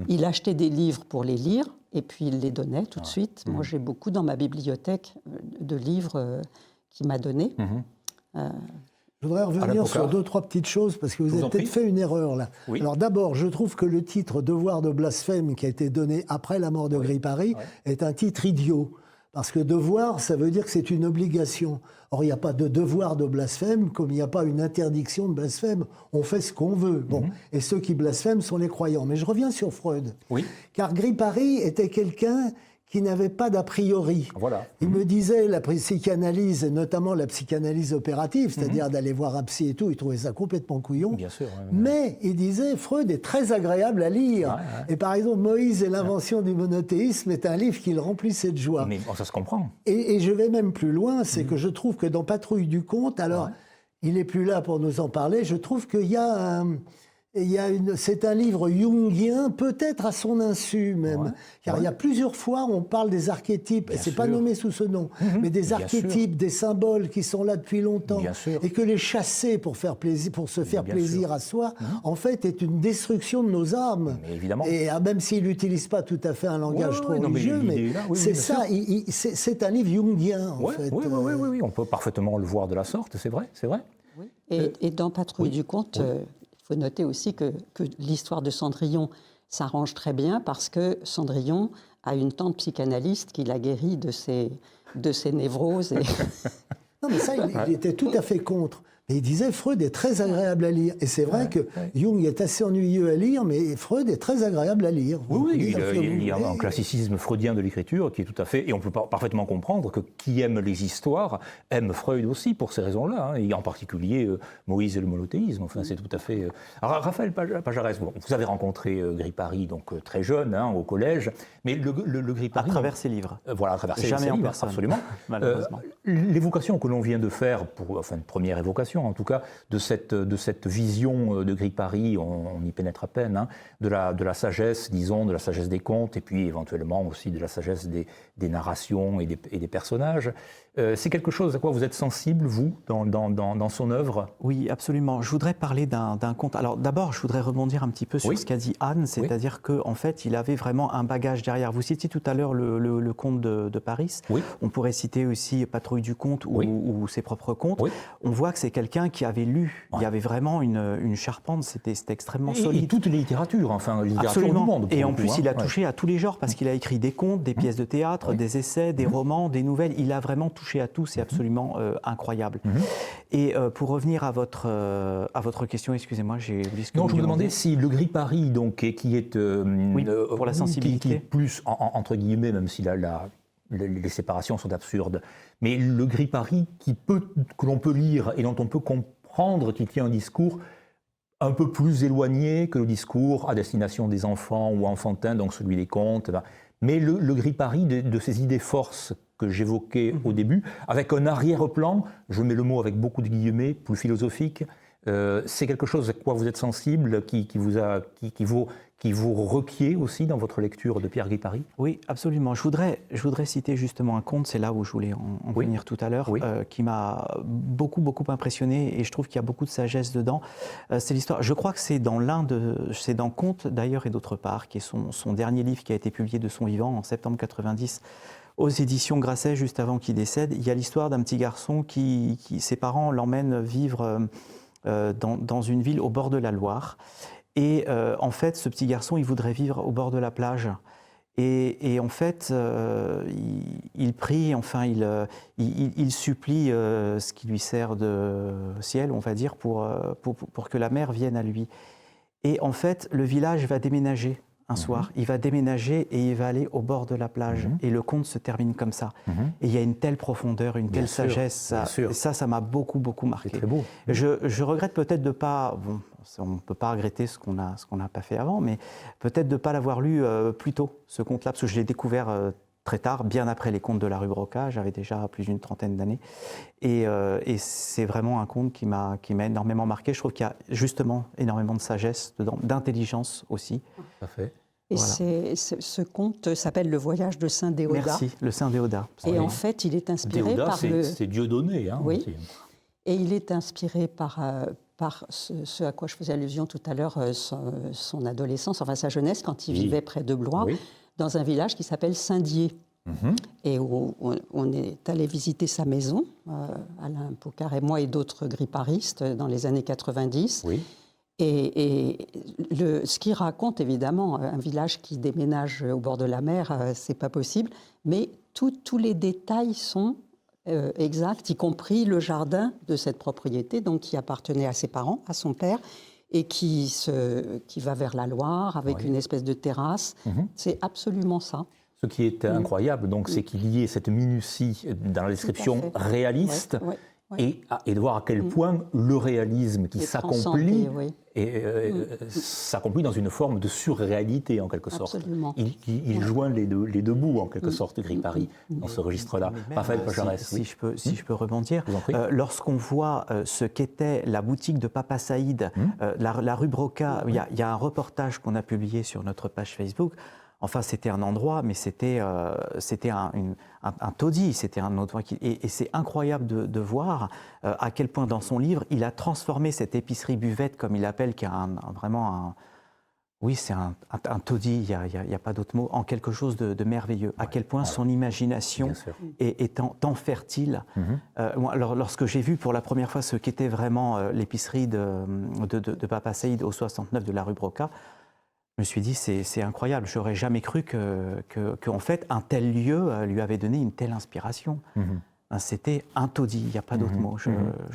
Il achetait des livres pour les lire, et puis il les donnait tout de suite. Moi, j'ai beaucoup dans ma bibliothèque de livres qu'il m'a donnés. Je voudrais revenir sur 2-3 petites choses, parce que vous avez peut-être fait une erreur là. Oui. Alors d'abord, je trouve que le titre « Devoir de blasphème » qui a été donné après la mort de Gripari est un titre idiot. Parce que devoir, ça veut dire que c'est une obligation. Or, il n'y a pas de devoir de blasphème, comme il n'y a pas une interdiction de blasphème. On fait ce qu'on veut. Bon. Et ceux qui blasphèment sont les croyants. Mais je reviens sur Freud. Oui. Car Gripari était quelqu'un qui n'avait pas d'a priori. Voilà. Il me disait la psychanalyse, et notamment la psychanalyse opérative, c'est-à-dire d'aller voir un psy et tout, il trouvait ça complètement couillon. Bien sûr. Mais il disait, Freud est très agréable à lire. Et par exemple, Moïse et l'invention du monothéisme est un livre qui le remplissait de joie. Mais ça se comprend. Et je vais même plus loin, c'est que je trouve que dans Patrouille du Comte, alors il n'est plus là pour nous en parler, je trouve qu'il y a c'est un livre jungien, peut-être à son insu même, car il y a plusieurs fois on parle des archétypes, et c'est pas nommé sous ce nom, mais des archétypes, des symboles qui sont là depuis longtemps, et que les chasser pour faire plaisir, pour se faire plaisir à soi, en fait, est une destruction de nos âmes. Mais évidemment. Et même s'il n'utilise pas tout à fait un langage trop religieux, mais c'est ça, c'est un livre jungien, en fait. Oui, on peut parfaitement le voir de la sorte, c'est vrai. Oui. Et dans Patrouille du Comte, il faut noter aussi que l'histoire de Cendrillon s'arrange très bien parce que Cendrillon a une tante psychanalyste qui l'a guéri de ses névroses. Non, mais ça, il était tout à fait contre. Mais il disait Freud est très agréable à lire. Et c'est vrai que Jung est assez ennuyeux à lire, mais Freud est très agréable à lire. Oui, il y a un classicisme freudien de l'écriture qui est tout à fait... Et on peut parfaitement comprendre que qui aime les histoires aime Freud aussi pour ces raisons-là. Et en particulier Moïse et le monothéisme. Enfin, c'est tout à fait... Alors, Raphaël Pajarès, vous avez rencontré Gripari donc très jeune, au collège. Mais le Gripari... À travers ses livres. Voilà, à travers ses livres. Jamais en personne. Absolument. Malheureusement. L'évocation que l'on vient de faire, une première évocation, en tout cas, de cette vision de Gripari, on y pénètre à peine, de la sagesse, disons, de la sagesse des contes, et puis éventuellement aussi de la sagesse des narrations et des personnages. C'est quelque chose à quoi vous êtes sensible, vous, dans son œuvre? Oui, absolument. Je voudrais parler d'un conte. Alors d'abord, je voudrais rebondir un petit peu sur ce qu'a dit Anne, c'est-à-dire qu'en fait, il avait vraiment un bagage derrière. Vous citiez tout à l'heure le conte de Paris. Oui. On pourrait citer aussi Patrouille du Comte ou ses propres contes. Oui. On voit que c'est quelqu'un quelqu'un qui avait lu. Il y avait vraiment une charpente, c'était extrêmement solide. Et toutes les littératures, enfin, les littératures Absolument. du monde. Et en plus, il a touché à tous les genres, parce qu'il a écrit des contes, des pièces de théâtre, des essais, des romans, des nouvelles. Il a vraiment touché à tout, c'est absolument incroyable. Et pour revenir à votre question, excusez-moi, j'ai oublié ce que non, vous je me demandais demandez. si le gris Paris, donc, qui est pour la sensibilité. qui est plus, entre guillemets, même si les séparations sont absurdes, mais le gris Paris que l'on peut lire et dont on peut comprendre qu'il tient un discours un peu plus éloigné que le discours à destination des enfants ou enfantins, donc celui des contes. Mais le gris Paris de ces idées forces que j'évoquais au début, avec un arrière-plan, je mets le mot avec beaucoup de guillemets, plus philosophique, c'est quelque chose à quoi vous êtes sensible, qui vous requiert aussi dans votre lecture de Pierre Gris-Paris? Oui, absolument. Je voudrais citer justement un conte, c'est là où je voulais en venir tout à l'heure, qui m'a beaucoup impressionné, et je trouve qu'il y a beaucoup de sagesse dedans. C'est l'histoire, je crois que c'est dans Contes d'ailleurs et d'autre part, qui est son dernier livre qui a été publié de son vivant en septembre 90 aux éditions Grasset, juste avant qu'il décède. Il y a l'histoire d'un petit garçon qui ses parents l'emmènent vivre dans une ville au bord de la Loire. Et en fait, ce petit garçon, il voudrait vivre au bord de la plage. Et en fait, il prie, enfin, il supplie ce qui lui sert de ciel, on va dire, pour que la mer vienne à lui. Et en fait, le village va déménager un soir. Il va déménager et il va aller au bord de la plage. Et le conte se termine comme ça. Et il y a une telle profondeur, une telle sagesse. Ça m'a beaucoup marqué. C'est très beau. Je regrette peut-être de ne pas... Bon, on ne peut pas regretter ce qu'on n'a pas fait avant, mais peut-être de ne pas l'avoir lu plus tôt, ce conte-là, parce que je l'ai découvert très tard, bien après les contes de la rue Broca. J'avais déjà plus d'une trentaine d'années. Et c'est vraiment un conte qui m'a énormément marqué. Je trouve qu'il y a justement énormément de sagesse dedans, d'intelligence aussi. Tout à fait. Et ce conte s'appelle Le voyage de Saint Déodat. Merci, le Saint Déodat. Et en fait, il est inspiré Déodat, par c'est Dieudonné. Hein, oui. aussi. Et il est inspiré par ce à quoi je faisais allusion tout à l'heure, son adolescence, enfin sa jeunesse, quand il vivait près de Blois, dans un village qui s'appelle Saint-Dié. Et où on est allé visiter sa maison, Alain Pocard et moi et d'autres griparistes, dans les années 90. Oui. Et ce qu'il raconte, évidemment, un village qui déménage au bord de la mer, c'est pas possible, mais tous les détails sont exacts, y compris le jardin de cette propriété, donc qui appartenait à ses parents, à son père, et qui va vers la Loire avec une espèce de terrasse. C'est absolument ça. Ce qui est incroyable, donc, c'est qu'il y ait cette minutie dans la description réaliste. Et de voir à quel point le réalisme qui s'accomplit s'accomplit dans une forme de surréalité en quelque sorte. Absolument. Il joint les deux bouts en quelque sorte, Gris-Paris, dans ce registre-là. Raphaël Pajarès, si je peux rebondir, lorsqu'on voit ce qu'était la boutique de Papa Saïd, la rue Broca, il y a un reportage qu'on a publié sur notre page Facebook. Enfin, c'était un endroit, mais c'était un taudis, c'était un endroit et c'est incroyable de voir à quel point dans son livre, il a transformé cette épicerie buvette, comme il l'appelle, qui est vraiment c'est un taudis, il n'y a pas d'autre mot, en quelque chose de merveilleux. À quel point son imagination est tant fertile. Lorsque j'ai vu pour la première fois ce qu'était vraiment l'épicerie de Papa Saïd au 69 de la rue Broca, je me suis dit, c'est incroyable. Je n'aurais jamais cru qu'en fait, un tel lieu lui avait donné une telle inspiration. C'était un taudis, il n'y a pas d'autre mot. Je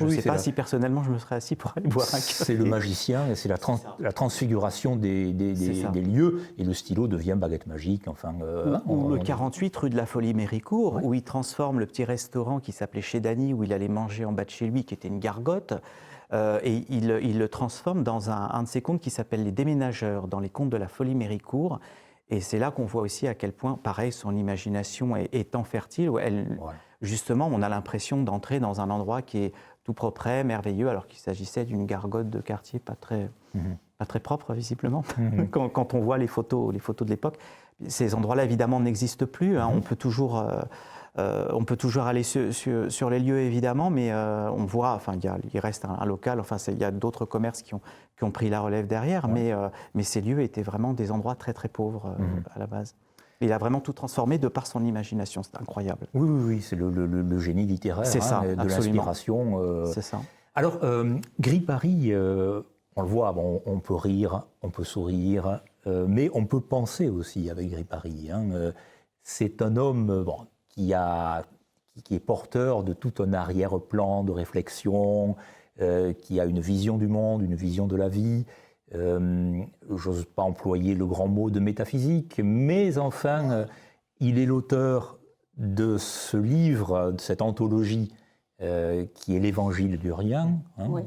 ne sais pas si personnellement je me serais assis pour aller boire un café. C'est le magicien, et c'est la transfiguration des lieux, et le stylo devient baguette magique. Enfin, ou le 48 rue de la Folie-Méricourt, où il transforme le petit restaurant qui s'appelait Chez Dany, où il allait manger en bas de chez lui, qui était une gargote. Et il le transforme dans un de ses contes qui s'appelle Les Déménageurs, dans les contes de la Folie-Méricourt. Et c'est là qu'on voit aussi à quel point, pareil, son imagination est tant fertile. Où justement, on a l'impression d'entrer dans un endroit qui est tout propre, merveilleux, alors qu'il s'agissait d'une gargote de quartier pas très propre, visiblement. Quand on voit les photos de l'époque, ces endroits-là, évidemment, n'existent plus. On peut toujours aller sur les lieux, évidemment, mais on voit, enfin, il reste un local, enfin, il y a d'autres commerces qui ont pris la relève derrière, mais ces lieux étaient vraiment des endroits très, très pauvres à la base. Il a vraiment tout transformé de par son imagination, c'est incroyable. Oui, c'est le génie littéraire, c'est ça, de l'inspiration. C'est ça. Alors, Gris Paris, on le voit, bon, on peut rire, on peut sourire, mais on peut penser aussi avec Gris Paris. C'est un homme qui est porteur de tout un arrière-plan de réflexion, qui a une vision du monde, une vision de la vie. J'ose pas employer le grand mot de métaphysique, mais enfin, il est l'auteur de ce livre, de cette anthologie qui est l'Évangile du rien. Oui.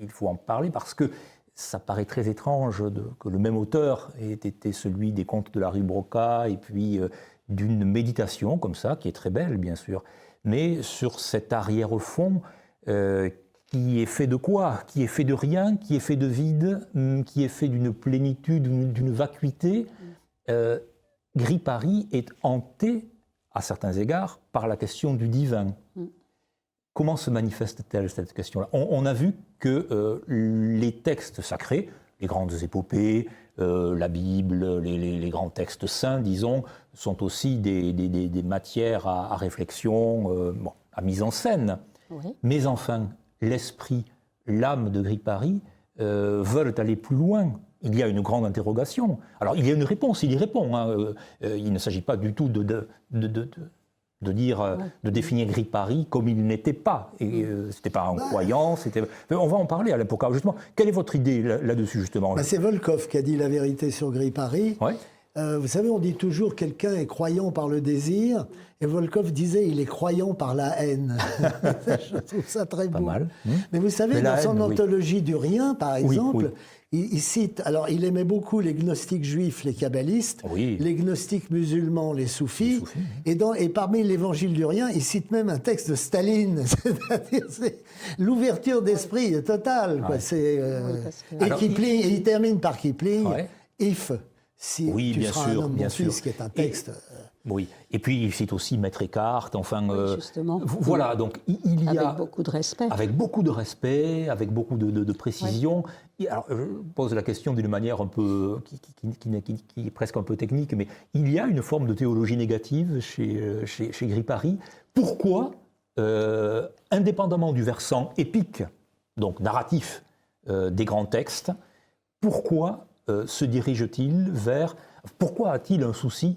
Il faut en parler parce que ça paraît très étrange que le même auteur ait été celui des Contes de la rue Broca et puis d'une méditation comme ça, qui est très belle bien sûr, mais sur cet arrière-fond qui est fait de quoi? Qui est fait de rien, qui est fait de vide, qui est fait d'une plénitude, d'une vacuité. Gris Paris est hanté, à certains égards, par la question du divin. Comment se manifeste-t-elle cette question-là? On a vu que les textes sacrés, les grandes épopées, la Bible, les grands textes saints, disons, sont aussi des matières à réflexion, à mise en scène. Oui. Mais enfin, l'esprit, l'âme de Gris Paris veulent aller plus loin. Il y a une grande interrogation. Alors, il y a une réponse, il y répond. Il ne s'agit pas du tout de définir Gris Paris comme il n'était pas. C'était pas un croyant, on va en parler, Alain Pocard, justement. Quelle est votre idée là-dessus, justement? C'est Volkov qui a dit la vérité sur Gris Paris. Ouais. Vous savez, on dit toujours quelqu'un est croyant par le désir, et Volkov disait il est croyant par la haine. Je trouve ça très beau. Pas mal. Mais vous savez, dans son anthologie du rien, par exemple, il cite, alors il aimait beaucoup les gnostiques juifs, les kabbalistes, les gnostiques musulmans, les soufis, et parmi l'Évangile du rien, il cite même un texte de Staline, c'est-à-dire c'est l'ouverture d'esprit totale. Quoi. Et il termine par Kipling, if. Si tu seras un homme, mon fils, qui est un texte... Oui, et puis il cite aussi Maître Eckhart, enfin... justement. Voilà, donc il y a... Avec beaucoup de respect. Avec beaucoup de respect, avec beaucoup de précision. Oui. Alors, je pose la question d'une manière un peu... qui est presque un peu technique, mais il y a une forme de théologie négative chez Gris Paris. Pourquoi, indépendamment du versant épique, donc narratif, des grands textes, pourquoi se dirige-t-il vers... Pourquoi a-t-il un souci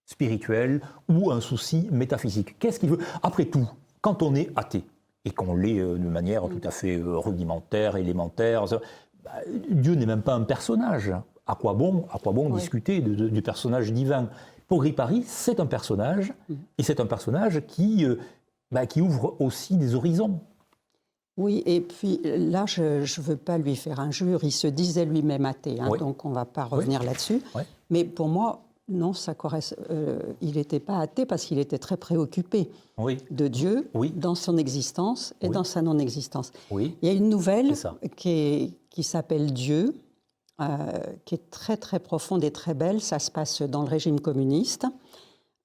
spirituel ou un souci métaphysique? Qu'est-ce qu'il veut? Après tout, quand on est athée, et qu'on l'est de manière tout à fait rudimentaire, élémentaire, Dieu n'est même pas un personnage. À quoi bon discuter du personnage divin? Pour Gris Paris, c'est un personnage, et c'est un personnage qui ouvre aussi des horizons. Oui, et puis là, je ne veux pas lui faire injure, il se disait lui-même athée, donc on ne va pas revenir là-dessus. Mais pour moi, non, il n'était pas athée parce qu'il était très préoccupé de Dieu dans son existence et dans sa non-existence. Il y a une nouvelle qui s'appelle Dieu, qui est très très profonde et très belle. Ça se passe dans le régime communiste.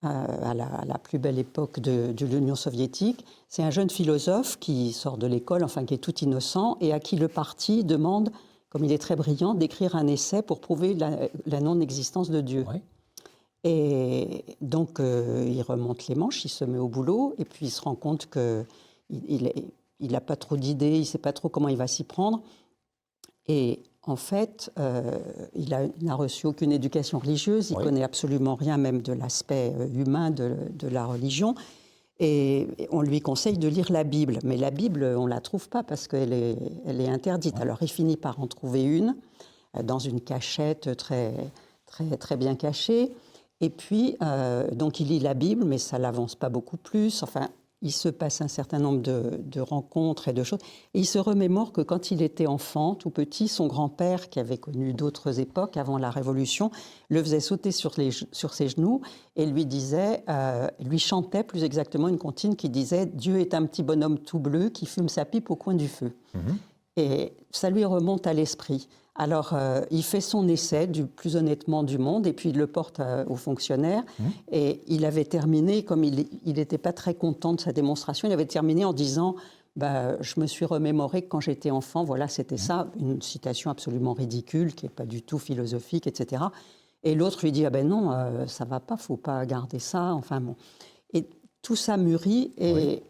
À la plus belle époque de l'Union soviétique. C'est un jeune philosophe qui sort de l'école, enfin qui est tout innocent, et à qui le parti demande, comme il est très brillant, d'écrire un essai pour prouver la non-existence de Dieu. Et donc, il remonte les manches, il se met au boulot, et puis il se rend compte qu'il n'a pas trop d'idées, il ne sait pas trop comment il va s'y prendre. Et en fait, il n'a reçu aucune éducation religieuse, il ne connaît absolument rien même de l'aspect humain de la religion. Et on lui conseille de lire la Bible. Mais la Bible, on ne la trouve pas parce qu'elle est interdite. Alors il finit par en trouver une, dans une cachette très, très, très bien cachée. Et puis, donc il lit la Bible, mais ça ne l'avance pas beaucoup plus. Enfin, il se passe un certain nombre de rencontres et de choses. Et il se remémore que quand il était enfant, tout petit, son grand-père, qui avait connu d'autres époques avant la Révolution, le faisait sauter sur ses genoux et lui chantait plus exactement une comptine qui disait « Dieu est un petit bonhomme tout bleu qui fume sa pipe au coin du feu ». Et ça lui remonte à l'esprit. Alors, il fait son essai du plus honnêtement du monde et puis il le porte aux fonctionnaires. Et il avait terminé, comme il n'était pas très content de sa démonstration, il avait terminé en disant je me suis remémoré que quand j'étais enfant, voilà, c'était ça, une citation absolument ridicule, qui n'est pas du tout philosophique, etc. Et l'autre lui dit non, ça ne va pas, il ne faut pas garder ça. Enfin bon. Et tout ça mûrit et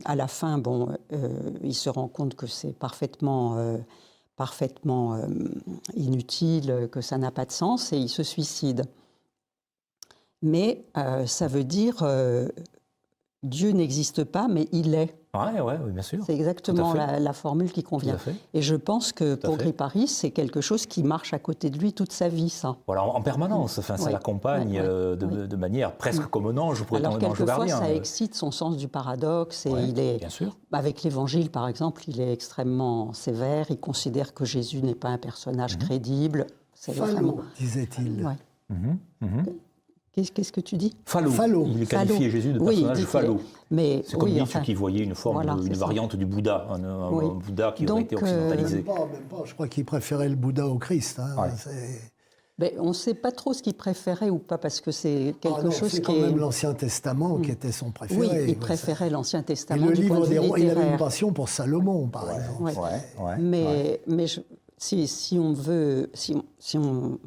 à la fin, bon, il se rend compte que c'est parfaitement inutile, que ça n'a pas de sens et il se suicide. Mais ça veut dire Dieu n'existe pas, mais il est. Oui, bien sûr. C'est exactement la formule qui convient. Et je pense que pour Gripari, c'est quelque chose qui marche à côté de lui toute sa vie, ça. Voilà, en permanence. Enfin, ça l'accompagne de manière presque comme un ange. Alors quelquefois, ça excite son sens du paradoxe. Et il est, bien sûr. Avec l'Évangile, par exemple, il est extrêmement sévère. Il considère que Jésus n'est pas un personnage crédible. C'est vraiment, disait-il. Qu'est-ce que tu dis? Phallo. Il qualifiait Jésus de personnage phallo. C'est comme Nietzsche qui voyait une forme, une variante du Bouddha, un Bouddha qui aurait été occidentalisé. Même pas. Je crois qu'il préférait le Bouddha au Christ. Mais on ne sait pas trop ce qu'il préférait ou pas, parce que c'est quelque chose qui est... C'est quand même l'Ancien Testament qui était son préféré. Oui, il préférait l'Ancien Testament. Et le livre des rois, il avait une passion pour Salomon, par exemple. Mais si on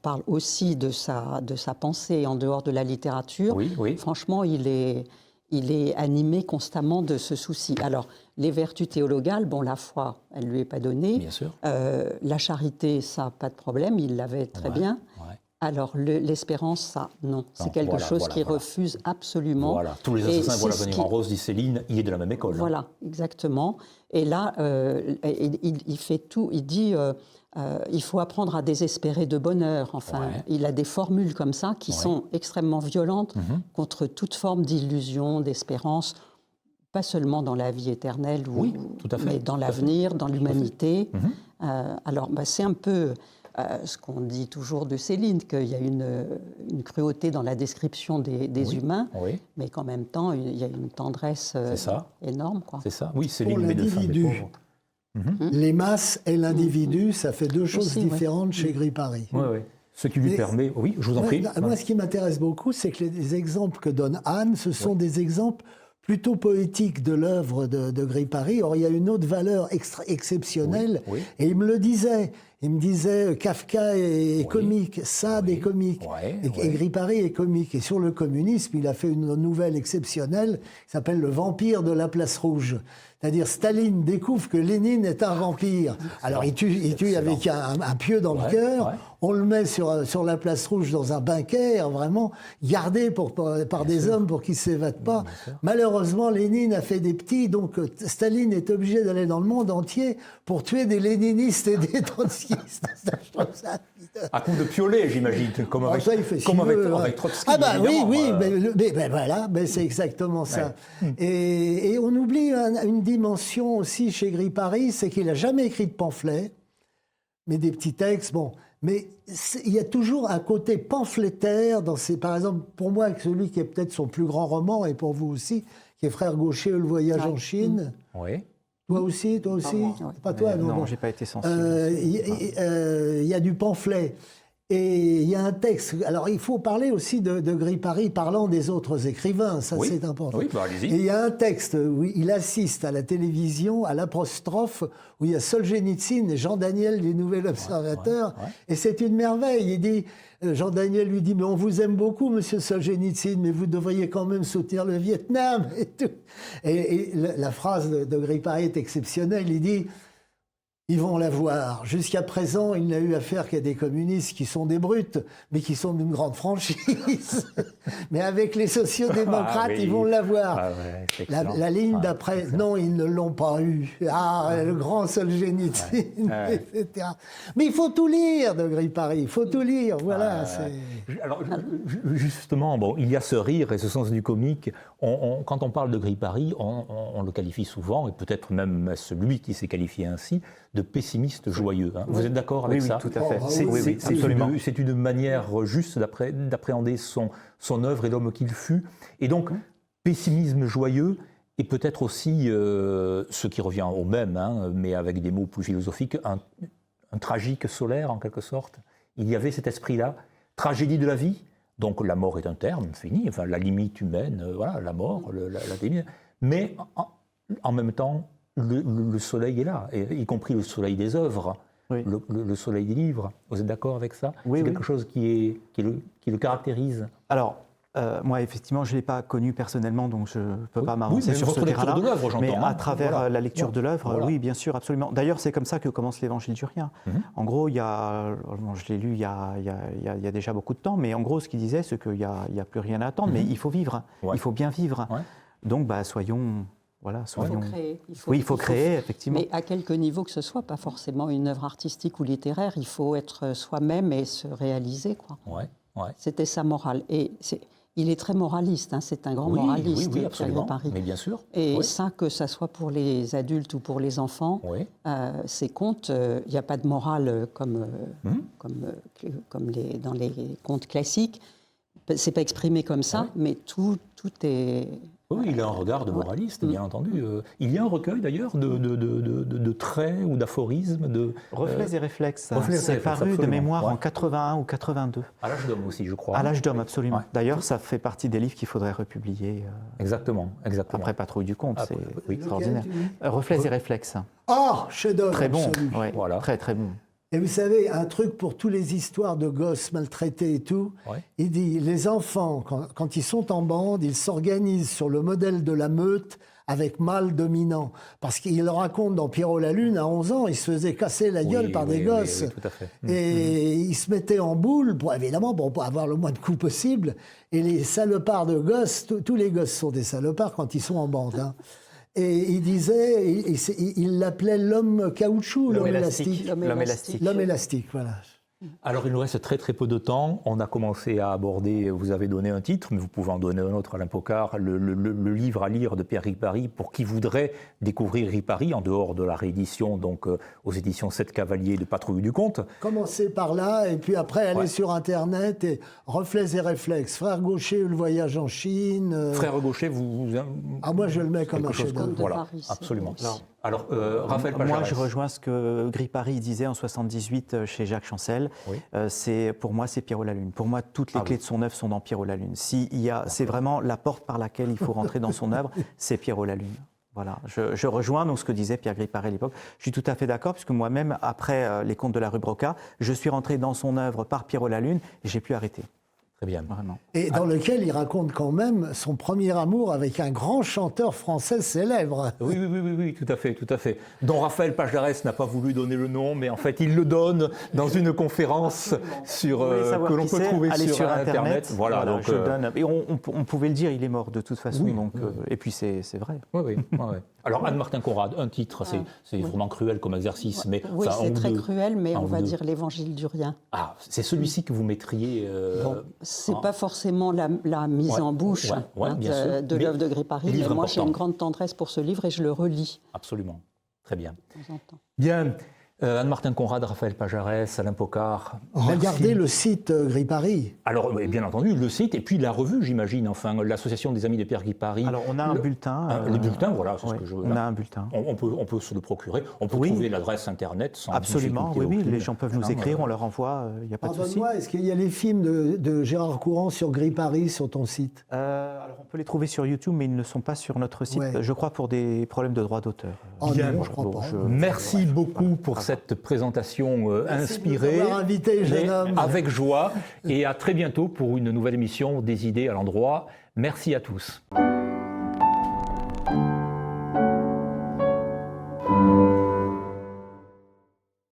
parle aussi de sa pensée en dehors de la littérature, franchement, il est animé constamment de ce souci. Alors, les vertus théologales, bon, la foi, elle ne lui est pas donnée. Bien sûr. La charité, ça, pas de problème, il l'avait très bien. Alors, l'espérance, ça, non. C'est quelque chose qu'il refuse absolument. Voilà. Tous les assassins voient l'avenir en rose, dit Céline, il est de la même école. Voilà, exactement. Et là, il fait tout, il dit... il faut apprendre à désespérer de bonheur. Enfin, il a des formules comme ça qui sont extrêmement violentes contre toute forme d'illusion, d'espérance, pas seulement dans la vie éternelle, mais dans l'avenir, dans l'humanité. Alors, c'est un peu ce qu'on dit toujours de Céline, qu'il y a une cruauté dans la description des humains, mais qu'en même temps, il y a une tendresse énorme. C'est ça. Oui, Céline met de femme des pauvres. Les masses et l'individu, ça fait deux choses différentes chez Gripari. Ce qui lui permet... Oui, je vous en prie. Moi, ce qui m'intéresse beaucoup, c'est que les exemples que donne Anne, ce sont des exemples plutôt poétiques de l'œuvre de Gripari. Or, il y a une autre valeur exceptionnelle, et il me le disait. Il me disait Kafka est comique, Sade est comique, et Gripari est comique. Et sur le communisme, il a fait une nouvelle exceptionnelle qui s'appelle Le vampire de la place rouge. C'est-à-dire, Staline découvre que Lénine est un vampire. Alors, il tue avec un pieu dans le cœur. On le met sur la place rouge dans un bunker, vraiment gardé par des hommes pour qu'il ne s'évade pas. Malheureusement, Lénine a fait des petits, donc Staline est obligé d'aller dans le monde entier pour tuer des léninistes et des trotskistes. À coup de piolet, j'imagine, comme avec Trotsky. Ah bah oui, mais voilà, c'est exactement ça. Et on oublie une dimension aussi chez Gripari, c'est qu'il n'a jamais écrit de pamphlet, mais des petits textes, bon. Mais il y a toujours un côté pamphlétaire dans ces... Par exemple, pour moi, celui qui est peut-être son plus grand roman, et pour vous aussi, qui est Frère Gaucher, Le voyage en Chine. Toi aussi Pas toi, non, j'ai pas été sensible. Il y a du pamphlet. Et il y a un texte. Alors, il faut parler aussi de Gripari parlant des autres écrivains. Ça, c'est important. Oui, allez-y. Et il y a un texte où il assiste à la télévision, à l'apostrophe, où il y a Solzhenitsyn et Jean Daniel du Nouvel Observateur. Et c'est une merveille. Il dit, Jean Daniel lui dit, mais on vous aime beaucoup, monsieur Solzhenitsyn, mais vous devriez quand même soutenir le Vietnam. Et tout. Et la phrase de Gripari est exceptionnelle. Il dit... Ils vont la voir. Jusqu'à présent, il n'a eu affaire qu'à des communistes qui sont des brutes, mais qui sont d'une grande franchise. Mais avec les sociodémocrates, ils vont la voir. La ligne d'après, non, ils ne l'ont pas eu. Le grand Solzhenitsyn, etc. Mais il faut tout lire de Gripari, il faut tout lire. Voilà. Alors, justement, il y a ce rire et ce sens du comique. Quand on parle de Gripari, on le qualifie souvent, et peut-être même celui qui s'est qualifié ainsi, de pessimiste joyeux. Vous êtes d'accord avec ça? Oui, tout à fait. C'est une manière juste d'appréhender son œuvre et l'homme qu'il fut. Et donc, pessimisme joyeux, et peut-être aussi, ce qui revient au même, mais avec des mots plus philosophiques, un tragique solaire, en quelque sorte. Il y avait cet esprit-là. Tragédie de la vie, donc la mort est un terme fini, enfin la limite humaine, la mort, la limite. Mais en même temps, le soleil est là, y compris le soleil des œuvres, le soleil des livres. Vous êtes d'accord avec ça? C'est quelque chose qui le caractérise? Alors, Moi, effectivement, je ne l'ai pas connu personnellement, donc je ne peux pas Oui, m'avancer mais sur votre ce lecture terrain-là. de l'œuvre, j'entends, Mais hein. à travers Voilà. la lecture de l'œuvre, Voilà. oui, bien sûr, absolument. D'ailleurs, c'est comme ça que commence l'Évangile du rien. En gros, il y a, bon, je l'ai lu il y a déjà beaucoup de temps, mais en gros, ce qu'il disait, c'est qu'il n'y a plus rien à attendre, mais il faut vivre, Ouais. il faut bien vivre. Ouais. Donc, soyons... Voilà, Il faut soyons... créer. Oui, il faut créer, effectivement. Mais à quelque niveau que ce soit, pas forcément une œuvre artistique ou littéraire, il faut être soi-même et se réaliser, quoi. Ouais, ouais. C'était sa morale. Et il est très moraliste, hein, c'est un grand Oui, moraliste, oui, Pierre absolument. Gripari. Mais bien sûr. Et Oui. ça, que ça soit pour les adultes ou pour les enfants, Oui. ces contes, il n'y a pas de morale comme dans les contes classiques. C'est pas exprimé comme ça, Ouais. mais tout est... Oui, il a un regard de moraliste, bien entendu. Il y a un recueil d'ailleurs de traits ou d'aphorismes. Reflets et réflexes, Reflets et c'est réflexes, paru de absolument. mémoire Ouais. en 81 ou 82. À l'âge d'homme aussi, je crois. À l'âge d'homme, absolument. Ouais. D'ailleurs, ça fait partie des livres qu'il faudrait republier Exactement, exactement. après Patrouille du Conte. Après, C'est oui. extraordinaire. Lequel, tu dis Reflets et réflexes. Oh, chef-d'œuvre Très bon. absolu. Ouais, Voilà. Très, très bon. Et vous savez, un truc pour toutes les histoires de gosses maltraités et tout, Ouais. il dit, les enfants, quand ils sont en bande, ils s'organisent sur le modèle de la meute avec mâle dominant. Parce qu'il le raconte dans Pierrot la Lune, à 11 ans, il se faisait casser la gueule Oui, par des oui, gosses. oui, tout à fait. Et il se mettait en boule, évidemment, pour avoir le moins de coups possible. Et les salopards de gosses, tous les gosses sont des salopards quand ils sont en bande. Hein. Et il disait, il l'appelait l'homme caoutchouc, l'homme élastique. L'homme élastique. L'homme élastique, voilà. Alors, il nous reste très très peu de temps. On a commencé à aborder, vous avez donné un titre, mais vous pouvez en donner un autre, Alain Pocard, le livre à lire de Pierre Gripari, pour qui voudrait découvrir Gripari, en dehors de la réédition, donc aux éditions 7 Cavaliers de Patrouille du Conte. Commencer par là, et puis après aller Ouais. sur Internet, et Reflets et réflexes, Frère Gaucher ou le voyage en Chine. Frère Gaucher, vous Ah, moi je le mets comme quelque un chose chef-d'œuvre. de voilà, Paris, c'est absolument. beau aussi. Alors, Raphaël Moi, Pajarès. je rejoins ce que Gripari disait en 78 chez Jacques Chancel. Oui. Pour moi, c'est Pierrot la Lune. Pour moi, toutes les clés de son œuvre sont dans Pierrot la Lune. C'est vraiment la porte par laquelle il faut rentrer dans son œuvre, c'est Pierrot la Lune. Voilà. Je rejoins donc ce que disait Pierre Gripari à l'époque. Je suis tout à fait d'accord, puisque moi-même, après Les Contes de la rue Broca, je suis rentré dans son œuvre par Pierrot la Lune et j'ai pu arrêter. Très bien. Vraiment. Et dans lequel il raconte quand même son premier amour avec un grand chanteur français célèbre. Oui, tout à fait, tout à fait. Dont Raphaël Pajarès n'a pas voulu donner le nom, mais en fait, il le donne dans une conférence sur, Vous voulez savoir que l'on qui peut c'est, trouver allez sur Internet. Voilà, donc, je donne. Et on pouvait le dire, il est mort de toute façon. Oui, donc, et puis c'est vrai. Oui. Alors, Anne-Martin Conrad, un titre, c'est vraiment cruel comme exercice, mais Oui, enfin, c'est un ou très deux. cruel, mais Un on ou va deux. dire l'évangile du rien. Ah, c'est celui-ci que vous mettriez. C'est pas forcément la mise Ouais, en bouche ouais, bien sûr. de Mais l'œuvre de Gripari, mais livre moi j'ai important. une grande tendresse pour ce livre et je le relis Absolument. Très bien. de temps en temps. Bien. Anne-Martin Conrad, Raphaël Pajarès, Alain Pocard. Regardez merci. le site Gripari. Alors, bien entendu, le site et puis la revue, j'imagine, enfin, l'association des amis de Pierre Gripari. Alors, on a un bulletin. Le bulletin, voilà, c'est ce ouais, que je veux. on a un bulletin. On peut se le procurer. On peut Oui. trouver l'adresse Internet sans Absolument, difficulté oui, aucune. les gens peuvent nous Non, écrire, on leur envoie, il n'y a pas de souci. Pardonne-moi, est-ce qu'il y a les films de Gérard Courant sur Gripari sur ton site? Alors, on peut les trouver sur YouTube, mais ils ne sont pas sur notre site, Ouais. je crois, pour des problèmes de droit d'auteur. Oh Bien, non, je crois pas. Merci beaucoup pour cette présentation inspirée. de nous avoir invités, jeune mais homme. avec joie. Et à très bientôt pour une nouvelle émission des idées à l'endroit. Merci à tous.